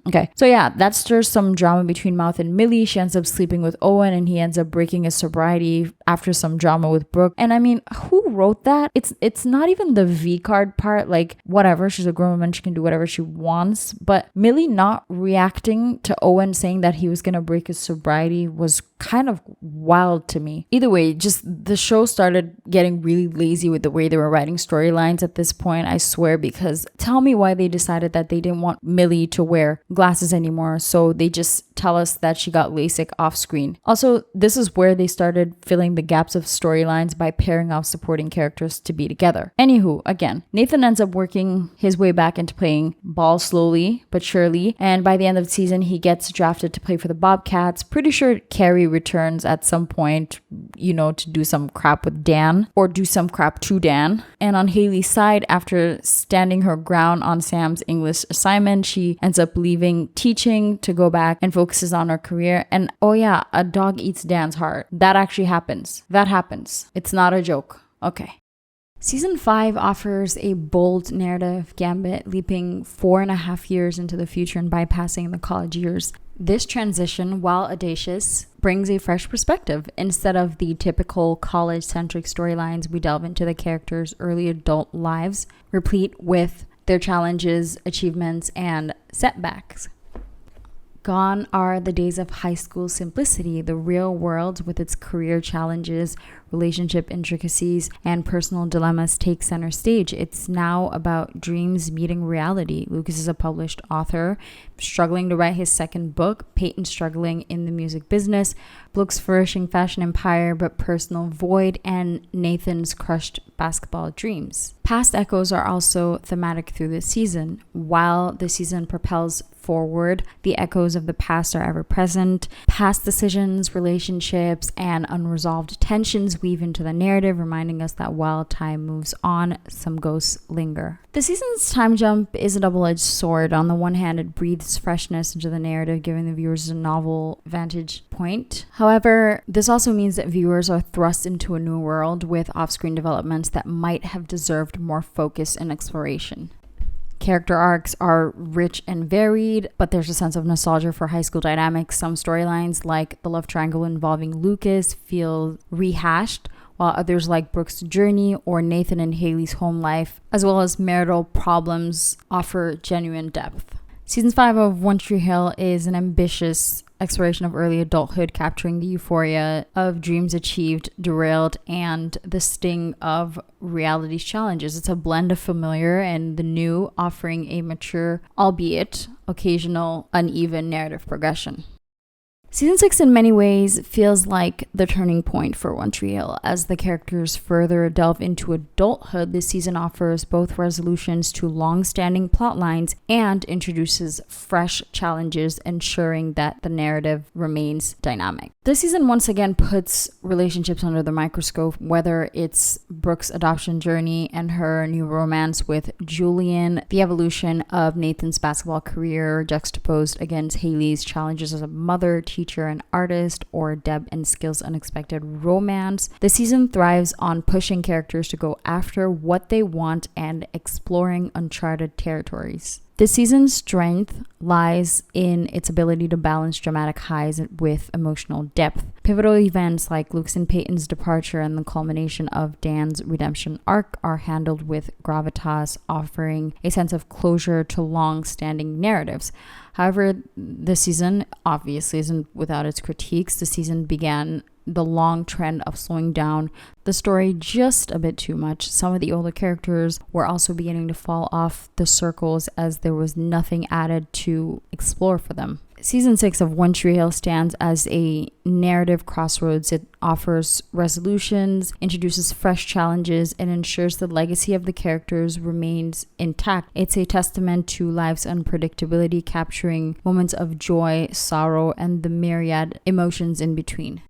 Okay. So yeah, that stirs some drama between Mouth and Millie. She ends up sleeping with Owen and he ends up breaking his sobriety after some drama with Brooke. And I mean, who wrote that? It's not even the V card part. Like, whatever. She's a grown woman. She can do whatever she wants. But Millie not reacting to Owen saying that he was going to break his sobriety was kind of wild to me. Either way, just the show started getting really lazy with the way they were writing storylines at this point, I swear, because tell me why they decided that they didn't want Millie to wear glasses anymore, so they just tell us that she got LASIK off screen. Also, this is where they started filling the gaps of storylines by pairing off supporting characters to be together. Anywho, again, Nathan ends up working his way back into playing ball slowly but surely, and by the end of the season, he gets drafted to play for the Bobcats. Pretty sure Carrie returns at some point, to do some crap with Dan, or do some crap to Dan. And on Haley's side, after standing her ground on Sam's English assignment, she ends up leaving teaching to go back and focuses on her career. And oh yeah, a dog eats Dan's heart. That actually happens. That happens. It's not a joke. Okay. Season 5 offers a bold narrative gambit, leaping 4.5 years into the future and bypassing the college years. This transition, while audacious, brings a fresh perspective. Instead of the typical college-centric storylines, we delve into the characters' early adult lives, replete with their challenges, achievements, and setbacks. Gone are the days of high school simplicity. The real world, with its career challenges, relationship intricacies, and personal dilemmas, takes center stage. It's now about dreams meeting reality. Lucas is a published author, struggling to write his second book. Peyton struggling in the music business. Brooke's flourishing fashion empire, but personal void. And Nathan's crushed basketball dreams. Past echoes are also thematic through the season. While the season propels forward, the echoes of the past are ever present. Past decisions, relationships, and unresolved tensions weave into the narrative, reminding us that while time moves on, some ghosts linger. The season's time jump is a double-edged sword. On the one hand, it breathes freshness into the narrative, giving the viewers a novel vantage point. However, this also means that viewers are thrust into a new world with off-screen developments that might have deserved more focus and exploration. Character arcs are rich and varied, but there's a sense of nostalgia for high school dynamics. Some storylines, like the love triangle involving Lucas, feel rehashed, while others like Brooke's journey or Nathan and Haley's home life, as well as marital problems, offer genuine depth. Season 5 of One Tree Hill is an ambitious exploration of early adulthood, capturing the euphoria of dreams achieved, derailed, and the sting of reality's challenges. It's a blend of familiar and the new, offering a mature, albeit occasional, uneven narrative progression. Season 6 in many ways feels like the turning point for One Tree Hill. As the characters further delve into adulthood, this season offers both resolutions to long-standing plot lines and introduces fresh challenges, ensuring that the narrative remains dynamic. This season once again puts relationships under the microscope, whether it's Brooke's adoption journey and her new romance with Julian, the evolution of Nathan's basketball career juxtaposed against Haley's challenges as a mother, teacher, and artist, or Deb and Skill's unexpected romance. The season thrives on pushing characters to go after what they want and exploring uncharted territories. This season's strength lies in its ability to balance dramatic highs with emotional depth. Pivotal events like Luke's and Peyton's departure and the culmination of Dan's redemption arc are handled with gravitas, offering a sense of closure to long-standing narratives. However, this season obviously isn't without its critiques. The season began the long trend of slowing down the story just a bit too much. Some of the older characters were also beginning to fall off the circles as there was nothing added to explore for them. Season 6 of One Tree Hill stands as a narrative crossroads. It offers resolutions, introduces fresh challenges, and ensures the legacy of the characters remains intact. It's a testament to life's unpredictability, capturing moments of joy, sorrow, and the myriad emotions in between.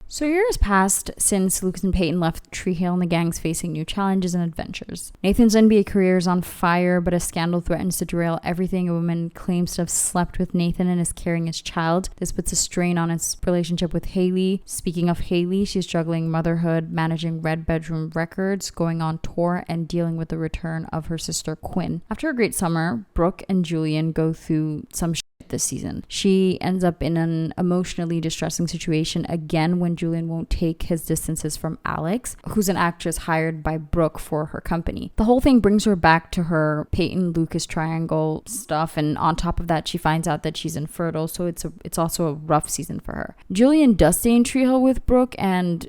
So years passed since Lucas and Peyton left Tree Hill and the gang's facing new challenges and adventures. Nathan's NBA career is on fire, but a scandal threatens to derail everything. A woman claims to have slept with Nathan and is carrying his child. This puts a strain on his relationship with Haley. Speaking of Haley, she's juggling motherhood, managing Red Bedroom Records, going on tour, and dealing with the return of her sister Quinn. After a great summer, Brooke and Julian go through some this season. She ends up in an emotionally distressing situation again when Julian won't take his distances from Alex, who's an actress hired by Brooke for her company. The whole thing brings her back to her Peyton-Lucas triangle stuff, and on top of that, she finds out that she's infertile, so it's also a rough season for her. Julian does stay in Tree Hill with Brooke, and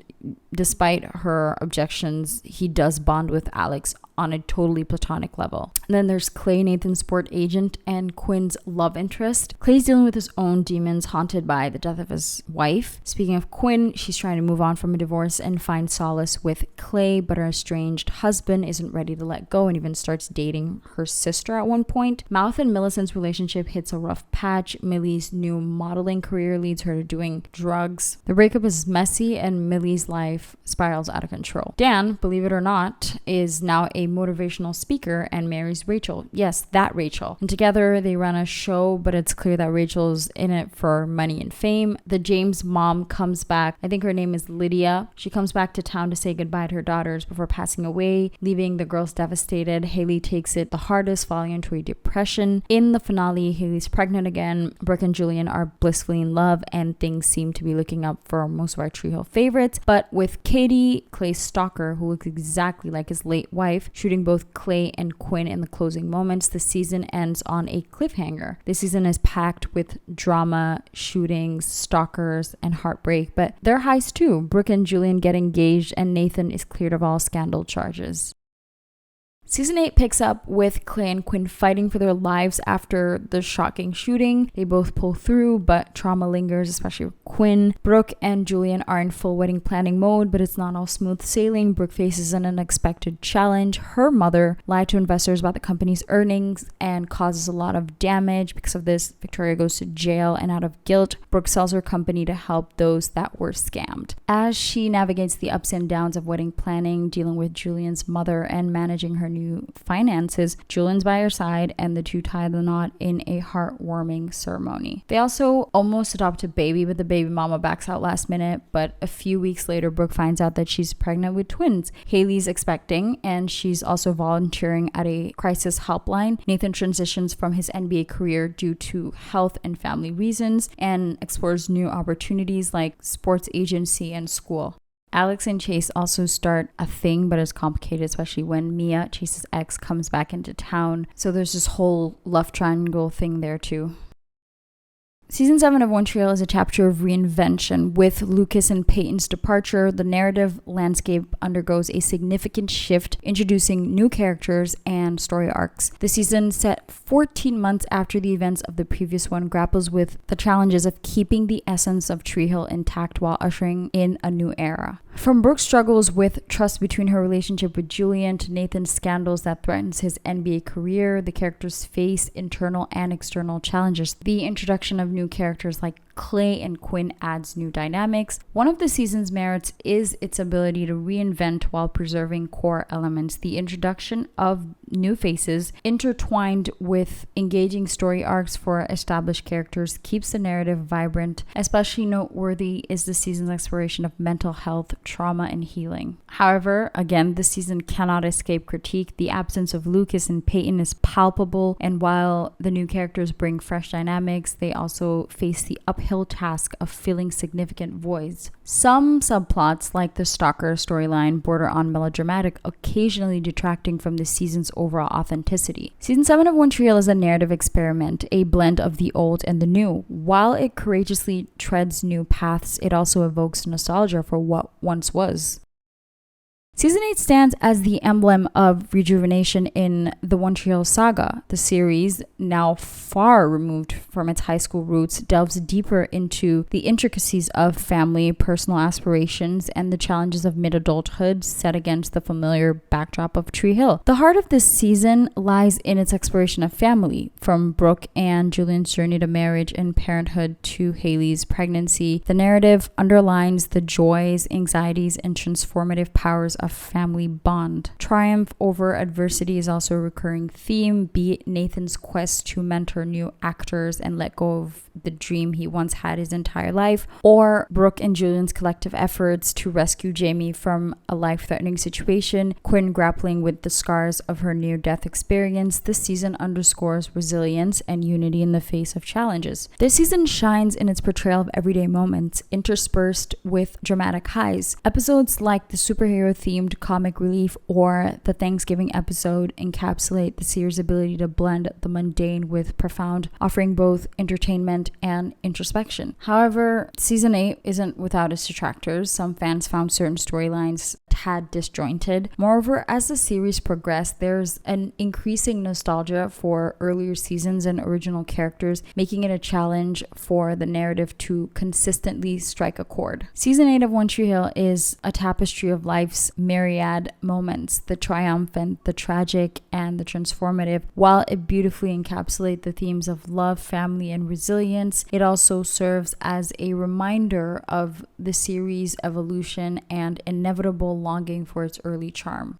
despite her objections, he does bond with Alex on a totally platonic level. And then there's Clay, Nathan's sport agent, and Quinn's love interest. Clay's dealing with his own demons, haunted by the death of his wife. Speaking of Quinn, she's trying to move on from a divorce and find solace with Clay, but her estranged husband isn't ready to let go and even starts dating her sister at one point. Mouth and Millicent's relationship hits a rough patch. Millie's new modeling career leads her to doing drugs. The breakup is messy and Millie's life spirals out of control. Dan, believe it or not, is now a motivational speaker and marries Rachel. Yes, that Rachel. And together they run a show, but it's clear that Rachel's in it for money and fame. The James mom comes back. I think her name is Lydia. She comes back to town to say goodbye to her daughters before passing away, leaving the girls devastated. Haley takes it the hardest, falling into a depression. In the finale, Haley's pregnant again. Brooke and Julian are blissfully in love, and things seem to be looking up for most of our Tree Hill favorites. But with Katie, Clay's stalker, who looks exactly like his late wife, shooting both Clay and Quinn in the closing moments, the season ends on a cliffhanger. This season is packed with drama, shootings, stalkers, and heartbreak, but there are highs too. Brooke and Julian get engaged, and Nathan is cleared of all scandal charges. Season 8 picks up with Clay and Quinn fighting for their lives after the shocking shooting. They both pull through, but trauma lingers, especially with Quinn. Brooke and Julian are in full wedding planning mode, but it's not all smooth sailing. Brooke faces an unexpected challenge. Her mother lied to investors about the company's earnings and causes a lot of damage. Because of this, Victoria goes to jail, and out of guilt, Brooke sells her company to help those that were scammed. As she navigates the ups and downs of wedding planning, dealing with Julian's mother, and managing her new new finances, Julian's by her side, and the two tie the knot in a heartwarming ceremony. They also almost adopt a baby, but the baby mama backs out last minute. But a few weeks later, Brooke finds out that she's pregnant with twins. Haley's expecting, and she's also volunteering at a crisis helpline. Nathan transitions from his NBA career due to health and family reasons and explores new opportunities like sports agency and school. Alex and Chase also start a thing, but it's complicated, especially when Mia, Chase's ex, comes back into town. So there's this whole love triangle thing there too. Season 7 of One Tree Hill is a chapter of reinvention. With Lucas and Peyton's departure, the narrative landscape undergoes a significant shift, introducing new characters and story arcs. The season, set 14 months after the events of the previous one, grapples with the challenges of keeping the essence of Tree Hill intact while ushering in a new era. From Brooke's struggles with trust between her relationship with Julian to Nathan's scandals that threatens his NBA career, the characters face internal and external challenges. The introduction of new characters like Clay and Quinn adds new dynamics. One of the season's merits is its ability to reinvent while preserving core elements. The introduction of new faces intertwined with engaging story arcs for established characters keeps the narrative vibrant. Especially noteworthy is the season's exploration of mental health, trauma, and healing. However, again, this season cannot escape critique. The absence of Lucas and Peyton is palpable, and while the new characters bring fresh dynamics, they also face the uphill task of filling significant voids. Some subplots, like the stalker storyline, border on melodramatic, occasionally detracting from the season's overall authenticity. Season 7 of One Tree Hill is a narrative experiment, a blend of the old and the new. While it courageously treads new paths, it also evokes nostalgia for what once was. Season 8 stands as the emblem of rejuvenation in the One Tree Hill saga. The series, now far removed from its high school roots, delves deeper into the intricacies of family, personal aspirations, and the challenges of mid-adulthood set against the familiar backdrop of Tree Hill. The heart of this season lies in its exploration of family, from Brooke and Julian's journey to marriage and parenthood to Haley's pregnancy. The narrative underlines the joys, anxieties, and transformative powers of family bond. Triumph over adversity is also a recurring theme, be it Nathan's quest to mentor new actors and let go of the dream he once had his entire life, or Brooke and Julian's collective efforts to rescue Jamie from a life-threatening situation, Quinn grappling with the scars of her near-death experience. This season underscores resilience and unity in the face of challenges. This season shines in its portrayal of everyday moments, interspersed with dramatic highs. Episodes like the superhero-themed comic relief or the Thanksgiving episode encapsulate the series' ability to blend the mundane with profound, offering both entertainment and introspection. However, season 8 isn't without its detractors. Some fans found certain storylines tad disjointed. Moreover, as the series progressed, there's an increasing nostalgia for earlier seasons and original characters, making it a challenge for the narrative to consistently strike a chord. Season 8 of One Tree Hill is a tapestry of life's myriad moments, the triumphant, the tragic, and the transformative. While it beautifully encapsulates the themes of love, family, and resilience, it also serves as a reminder of the series' evolution and inevitable longing for its early charm.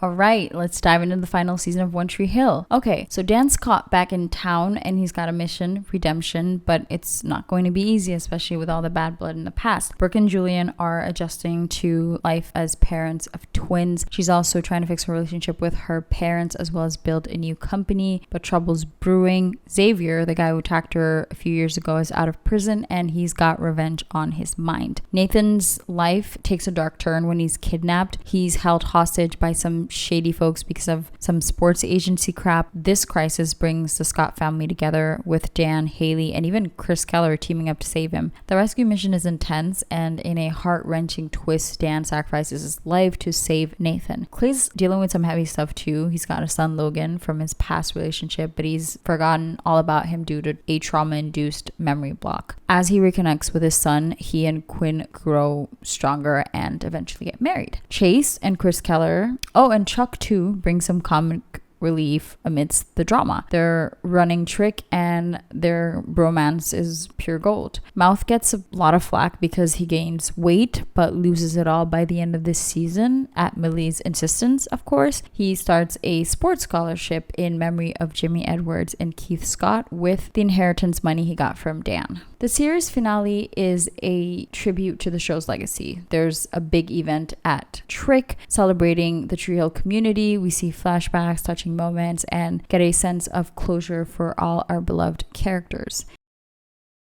All right, let's dive into the final season of One Tree Hill. Okay, so Dan's caught back in town and he's got a mission, redemption, but it's not going to be easy, especially with all the bad blood in the past. Brooke and Julian are adjusting to life as parents of twins. She's also trying to fix her relationship with her parents as well as build a new company, but trouble's brewing. Xavier, the guy who attacked her a few years ago, is out of prison and he's got revenge on his mind. Nathan's life takes a dark turn when he's kidnapped. He's held hostage by some shady folks because of some sports agency crap. This crisis brings the Scott family together, with Dan, Haley, and even Chris Keller teaming up to save him. The rescue mission is intense, and in a heart-wrenching twist, Dan sacrifices his life to save Nathan. Clay's dealing with some heavy stuff too. He's got a son, Logan, from his past relationship, but he's forgotten all about him due to a trauma-induced memory block. As he reconnects with his son, he and Quinn grow stronger and eventually get married. Chase and Chris Keller, and Chuck too, bring some comic relief amidst the drama. Their running trick and their bromance is pure gold. Mouth gets a lot of flack because he gains weight but loses it all by the end of this season at Millie's insistence, of course. He starts a sports scholarship in memory of Jimmy Edwards and Keith Scott with the inheritance money he got from Dan. The series finale is a tribute to the show's legacy. There's a big event at Trick celebrating the Tree Hill community. We see flashbacks, touching moments, and get a sense of closure for all our beloved characters.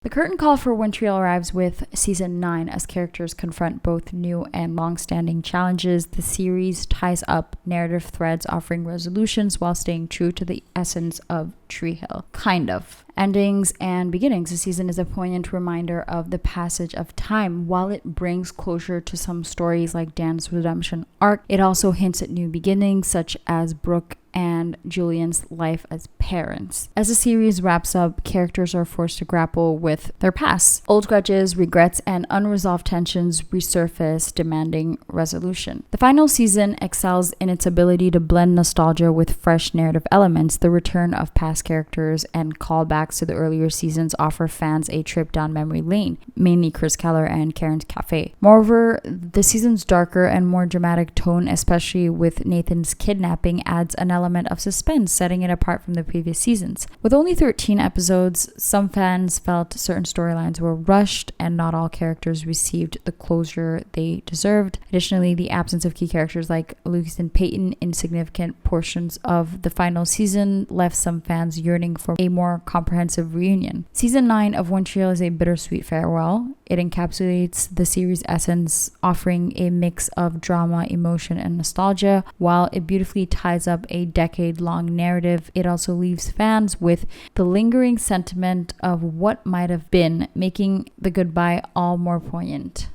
The curtain call for When Tree Hill arrives with Season 9 as characters confront both new and long-standing challenges. The series ties up narrative threads, offering resolutions while staying true to the essence of Tree Hill. Kind of. Endings and beginnings. The season is a poignant reminder of the passage of time. While it brings closure to some stories like Dan's redemption arc, it also hints at new beginnings, such as Brooke and Julian's life as parents. As the series wraps up, characters are forced to grapple with their past. Old grudges, regrets, and unresolved tensions resurface, demanding resolution. The final season excels in its ability to blend nostalgia with fresh narrative elements. The return of past characters and callbacks to the earlier seasons offer fans a trip down memory lane, mainly Chris Keller and Karen's Cafe. Moreover, the season's darker and more dramatic tone, especially with Nathan's kidnapping, adds an element of suspense, setting it apart from the previous seasons. With only 13 episodes, some fans felt certain storylines were rushed and not all characters received the closure they deserved. Additionally, the absence of key characters like Lucas and Peyton in significant portions of the final season left some fans yearning for a more comprehensive reunion. Season 9 of One Tree Hill is a bittersweet farewell. It encapsulates the series' essence, offering a mix of drama, emotion, and nostalgia. While it beautifully ties up a decade-long narrative, it also leaves fans with the lingering sentiment of what might have been, making the goodbye all more poignant.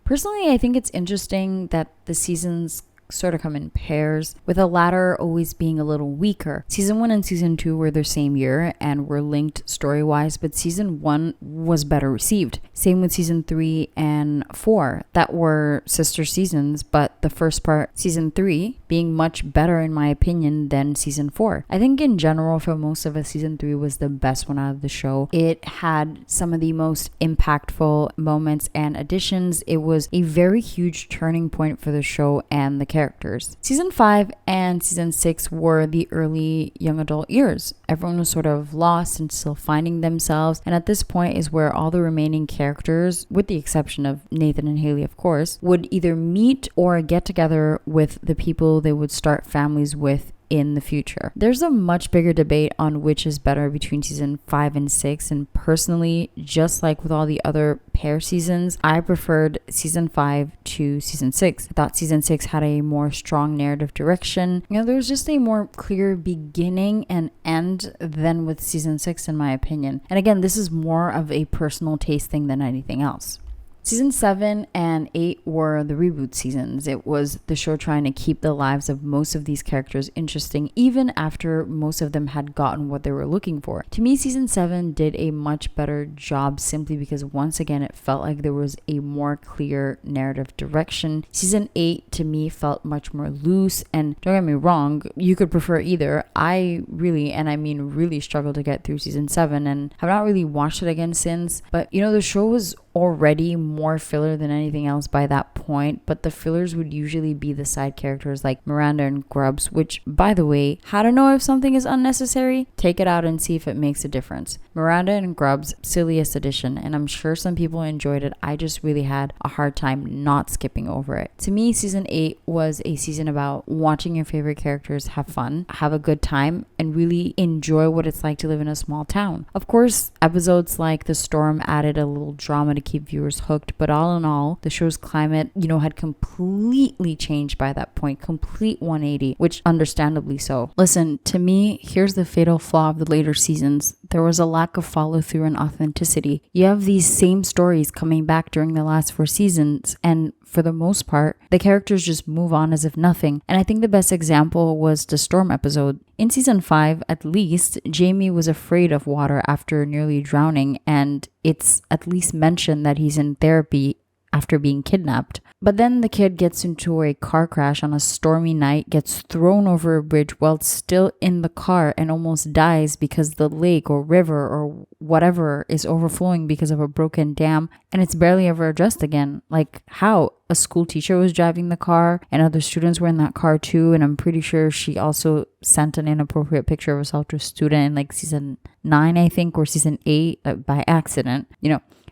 Personally, I think it's interesting that the seasons sort of come in pairs, with the latter always being a little weaker. Season 1 and Season 2 were their same year and were linked story-wise, but Season 1 was better received. Same with Season 3 and 4, that were sister seasons, but the first part, Season 3, being much better in my opinion than Season 4. I think in general, for most of us, Season 3 was the best one out of the show. It had some of the most impactful moments and additions. It was a very huge turning point for the show and the characters. Season 5 and Season 6 were the early young adult years. Everyone was sort of lost and still finding themselves, and at this point is where all the remaining characters, with the exception of Nathan and Haley of course, would either meet or get together with the people they would start families with in the future. There's a much bigger debate on which is better between Season 5 and 6, and personally, just like with all the other pair seasons, I preferred Season 5 to Season 6. I thought Season 6 had a more strong narrative direction. There was just a more clear beginning and end than with Season 6 in my opinion. And again, this is more of a personal taste thing than anything else. Season 7 and 8 were the reboot seasons. It was the show trying to keep the lives of most of these characters interesting, even after most of them had gotten what they were looking for. To me, Season 7 did a much better job simply because once again, it felt like there was a more clear narrative direction. Season 8 to me felt much more loose, and don't get me wrong, you could prefer either. I really, and I mean really, struggled to get through Season 7 and have not really watched it again since, but the show was already more filler than anything else by that point, but the fillers would usually be the side characters like Miranda and Grubbs, which, by the way, how to know if something is unnecessary? Take it out and see if it makes a difference. Miranda and Grubbs, silliest addition, and I'm sure some people enjoyed it. I just really had a hard time not skipping over it. To me, Season 8 was a season about watching your favorite characters have fun, have a good time, and really enjoy what it's like to live in a small town. Of course, episodes like The Storm added a little drama to keep viewers hooked, but all in all, the show's climate, had completely changed by that point, complete 180, which understandably so. Listen, to me, here's the fatal flaw of the later seasons. There was a lack of follow through and authenticity. You have these same stories coming back during the last 4 seasons, and for the most part, the characters just move on as if nothing. And I think the best example was the Storm episode. In Season 5, at least, Jamie was afraid of water after nearly drowning, and it's at least mentioned that he's in therapy after being kidnapped. But then the kid gets into a car crash on a stormy night, gets thrown over a bridge while still in the car, and almost dies because the lake or river or whatever is overflowing because of a broken dam, and it's barely ever addressed again. Like, how? A school teacher was driving the car and other students were in that car too, and I'm pretty sure she also sent an inappropriate picture of herself to a student in like season 9, I think, or season 8 by accident.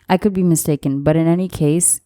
I could be mistaken, but in any case,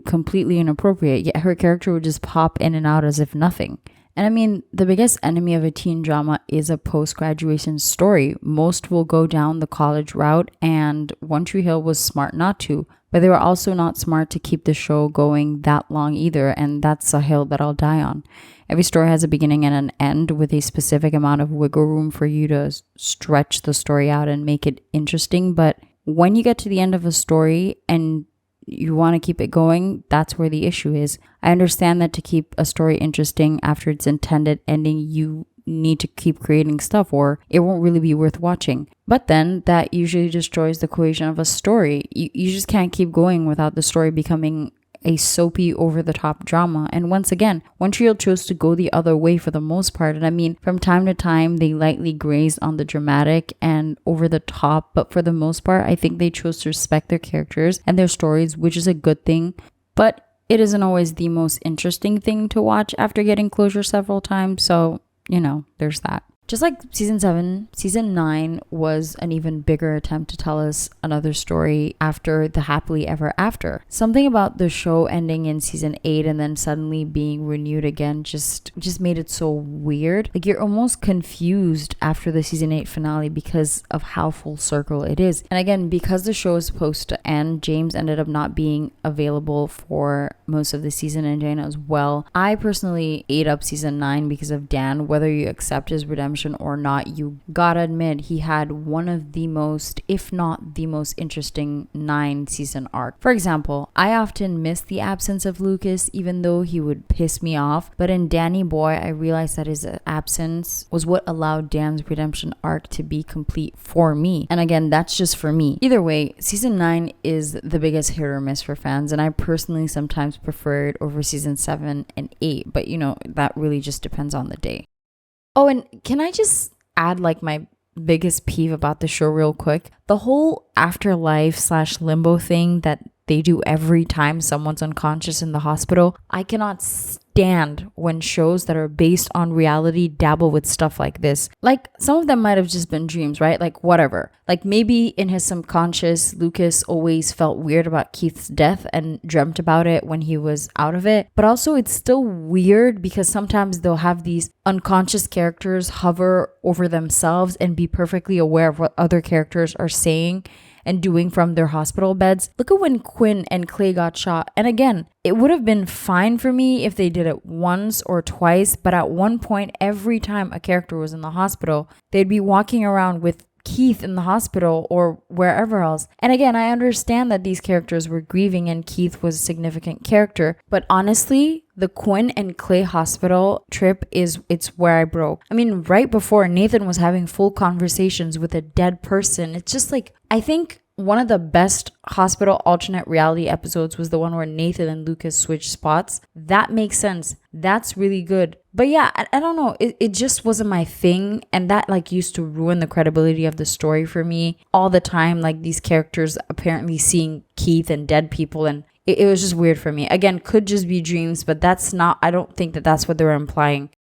completely inappropriate, yet her character would just pop in and out as if nothing. And I mean, the biggest enemy of a teen drama is a post-graduation story. Most will go down the college route, and One Tree Hill was smart not to, but they were also not smart to keep the show going that long either, and that's a hill that I'll die on. Every story has a beginning and an end with a specific amount of wiggle room for you to stretch the story out and make it interesting, but when you get to the end of a story and you want to keep it going, that's where the issue is. I understand that to keep a story interesting after its intended ending, you need to keep creating stuff or it won't really be worth watching. But then that usually destroys the cohesion of a story. You just can't keep going without the story becoming a soapy over-the-top drama. And once again, One Tree Hill chose to go the other way for the most part. And I mean, from time to time, they lightly grazed on the dramatic and over-the-top, but for the most part, I think they chose to respect their characters and their stories, which is a good thing. But it isn't always the most interesting thing to watch after getting closure several times, so, there's that. Just like season 7, season 9 was an even bigger attempt to tell us another story after the happily ever after. Something about the show ending in season 8 and then suddenly being renewed again just made it so weird. Like, you're almost confused after the season 8 finale because of how full circle it is. And again, because the show is supposed to end, James ended up not being available for most of the season and Jane as well. I personally ate up season 9 because of Dan. Whether you accept his redemption or not, you gotta admit he had one of the most, if not the most interesting 9 season arc. For example, I often miss the absence of Lucas, even though he would piss me off, but in Danny Boy I realized that his absence was what allowed Dan's redemption arc to be complete for me. And again, that's just for me. Either way, season 9 is the biggest hit or miss for fans, and I personally sometimes prefer it over season 7 and 8, but that really just depends on the day. Oh, and can I just add like my biggest peeve about the show real quick? The whole afterlife/limbo thing that they do every time someone's unconscious in the hospital. I cannot stand when shows that are based on reality dabble with stuff like this. Like, some of them might have just been dreams, right? Like, whatever. Like, maybe in his subconscious, Lucas always felt weird about Keith's death and dreamt about it when he was out of it. But also, it's still weird because sometimes they'll have these unconscious characters hover over themselves and be perfectly aware of what other characters are saying and doing from their hospital beds. Look at when Quinn and Clay got shot. And again, it would have been fine for me if they did it once or twice, but at one point, every time a character was in the hospital, they'd be walking around with Keith in the hospital or wherever else. And again, I understand that these characters were grieving and Keith was a significant character, but honestly, the Quinn and Clay hospital trip it's where I broke. I mean, right before, Nathan was having full conversations with a dead person. It's just like, I think one of the best hospital alternate reality episodes was the one where Nathan and Lucas switched spots. That makes sense. That's really good. But yeah, I don't know. It just wasn't my thing. And that like used to ruin the credibility of the story for me all the time. Like, these characters apparently seeing Keith and dead people, and it was just weird for me. Again, could just be dreams, but I don't think that that's what they were implying.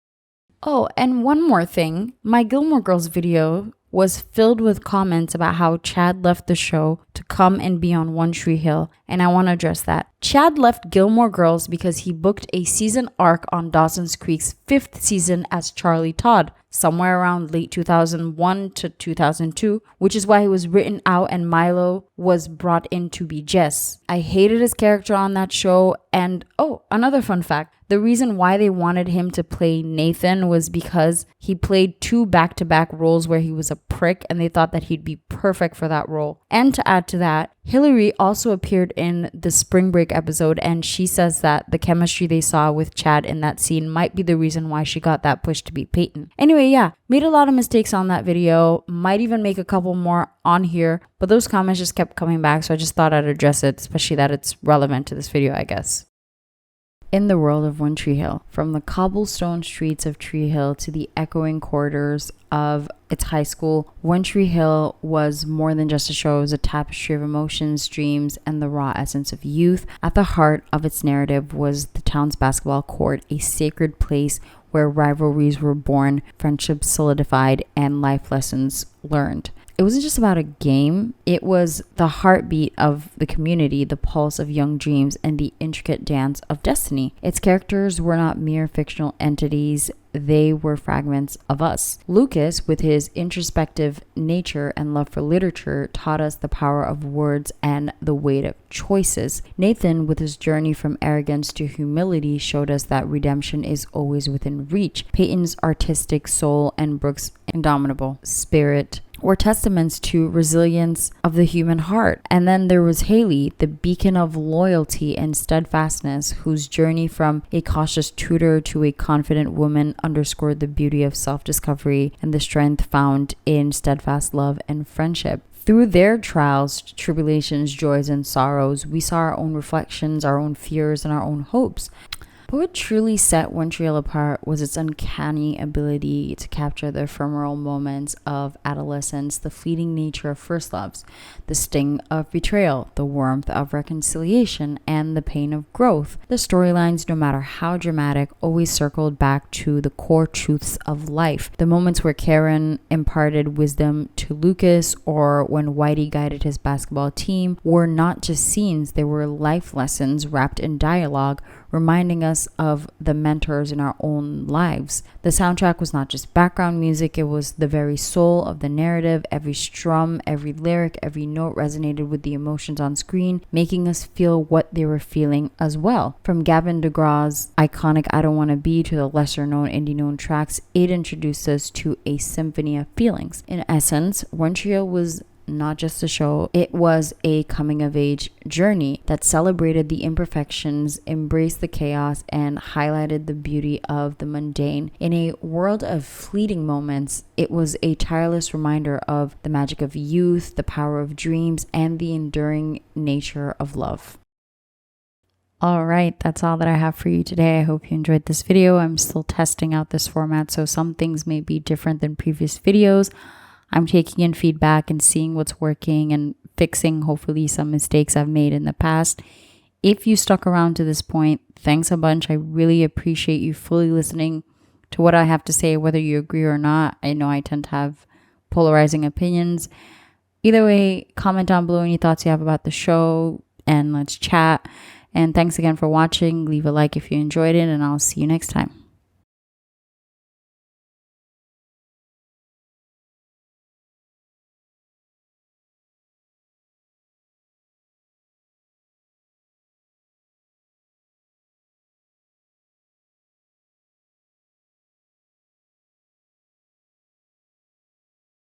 Oh, and one more thing. My Gilmore Girls video was filled with comments about how Chad left the show to come and be on One Tree Hill, and I want to address that. Chad left Gilmore Girls because he booked a season arc on Dawson's Creek's 5th season as Charlie Todd, somewhere around late 2001 to 2002, which is why he was written out and Milo was brought in to be Jess. I hated his character on that show, and another fun fact. The reason why they wanted him to play Nathan was because he played 2 back-to-back roles where he was a prick, and they thought that he'd be perfect for that role. And to add add to that, Hillary also appeared in the spring break episode, and she says that the chemistry they saw with Chad in that scene might be the reason why she got that push to be Peyton. Anyway, yeah, made a lot of mistakes on that video, might even make a couple more on here, but those comments just kept coming back, so I just thought I'd address it, especially that it's relevant to this video, I guess. In the world of One Tree Hill, from the cobblestone streets of Tree Hill to the echoing corridors of its high school, One Tree Hill was more than just a show. It was a tapestry of emotions, dreams, and the raw essence of youth. At the heart of its narrative was the town's basketball court, a sacred place where rivalries were born, friendships solidified, and life lessons learned. It wasn't just about a game, it was the heartbeat of the community, the pulse of young dreams, and the intricate dance of destiny. Its characters were not mere fictional entities, they were fragments of us. Lucas, with his introspective nature and love for literature, taught us the power of words and the weight of choices. Nathan, with his journey from arrogance to humility, showed us that redemption is always within reach. Peyton's artistic soul and Brooke's indomitable spirit were testaments to resilience of the human heart. And then there was Haley, the beacon of loyalty and steadfastness, whose journey from a cautious tutor to a confident woman underscored the beauty of self-discovery and the strength found in steadfast love and friendship. Through their trials, tribulations, joys, and sorrows, we saw our own reflections, our own fears, and our own hopes. But what truly set One Tree Hill apart was its uncanny ability to capture the ephemeral moments of adolescence, the fleeting nature of first loves, the sting of betrayal, the warmth of reconciliation, and the pain of growth. The storylines, no matter how dramatic, always circled back to the core truths of life. The moments where Karen imparted wisdom to Lucas or when Whitey guided his basketball team were not just scenes, they were life lessons wrapped in dialogue, reminding us of the mentors in our own lives. The soundtrack was not just background music, it was the very soul of the narrative. Every strum, every lyric, every note resonated with the emotions on screen, making us feel what they were feeling as well. From Gavin DeGraw's iconic I Don't Wanna Be to the lesser known indie known tracks, it introduced us to a symphony of feelings. In essence, One Tree Hill was not just a show, it was a coming of age journey that celebrated the imperfections, embraced the chaos, and highlighted the beauty of the mundane. In a world of fleeting moments, it was a tireless reminder of the magic of youth, the power of dreams, and the enduring nature of love. All right, that's all that I have for you today. I hope you enjoyed this video. I'm still testing out this format, so some things may be different than previous videos. I'm taking in feedback and seeing what's working and fixing hopefully some mistakes I've made in the past. If you stuck around to this point, thanks a bunch. I really appreciate you fully listening to what I have to say, whether you agree or not. I know I tend to have polarizing opinions. Either way, comment down below any thoughts you have about the show and let's chat. And thanks again for watching. Leave a like if you enjoyed it, and I'll see you next time.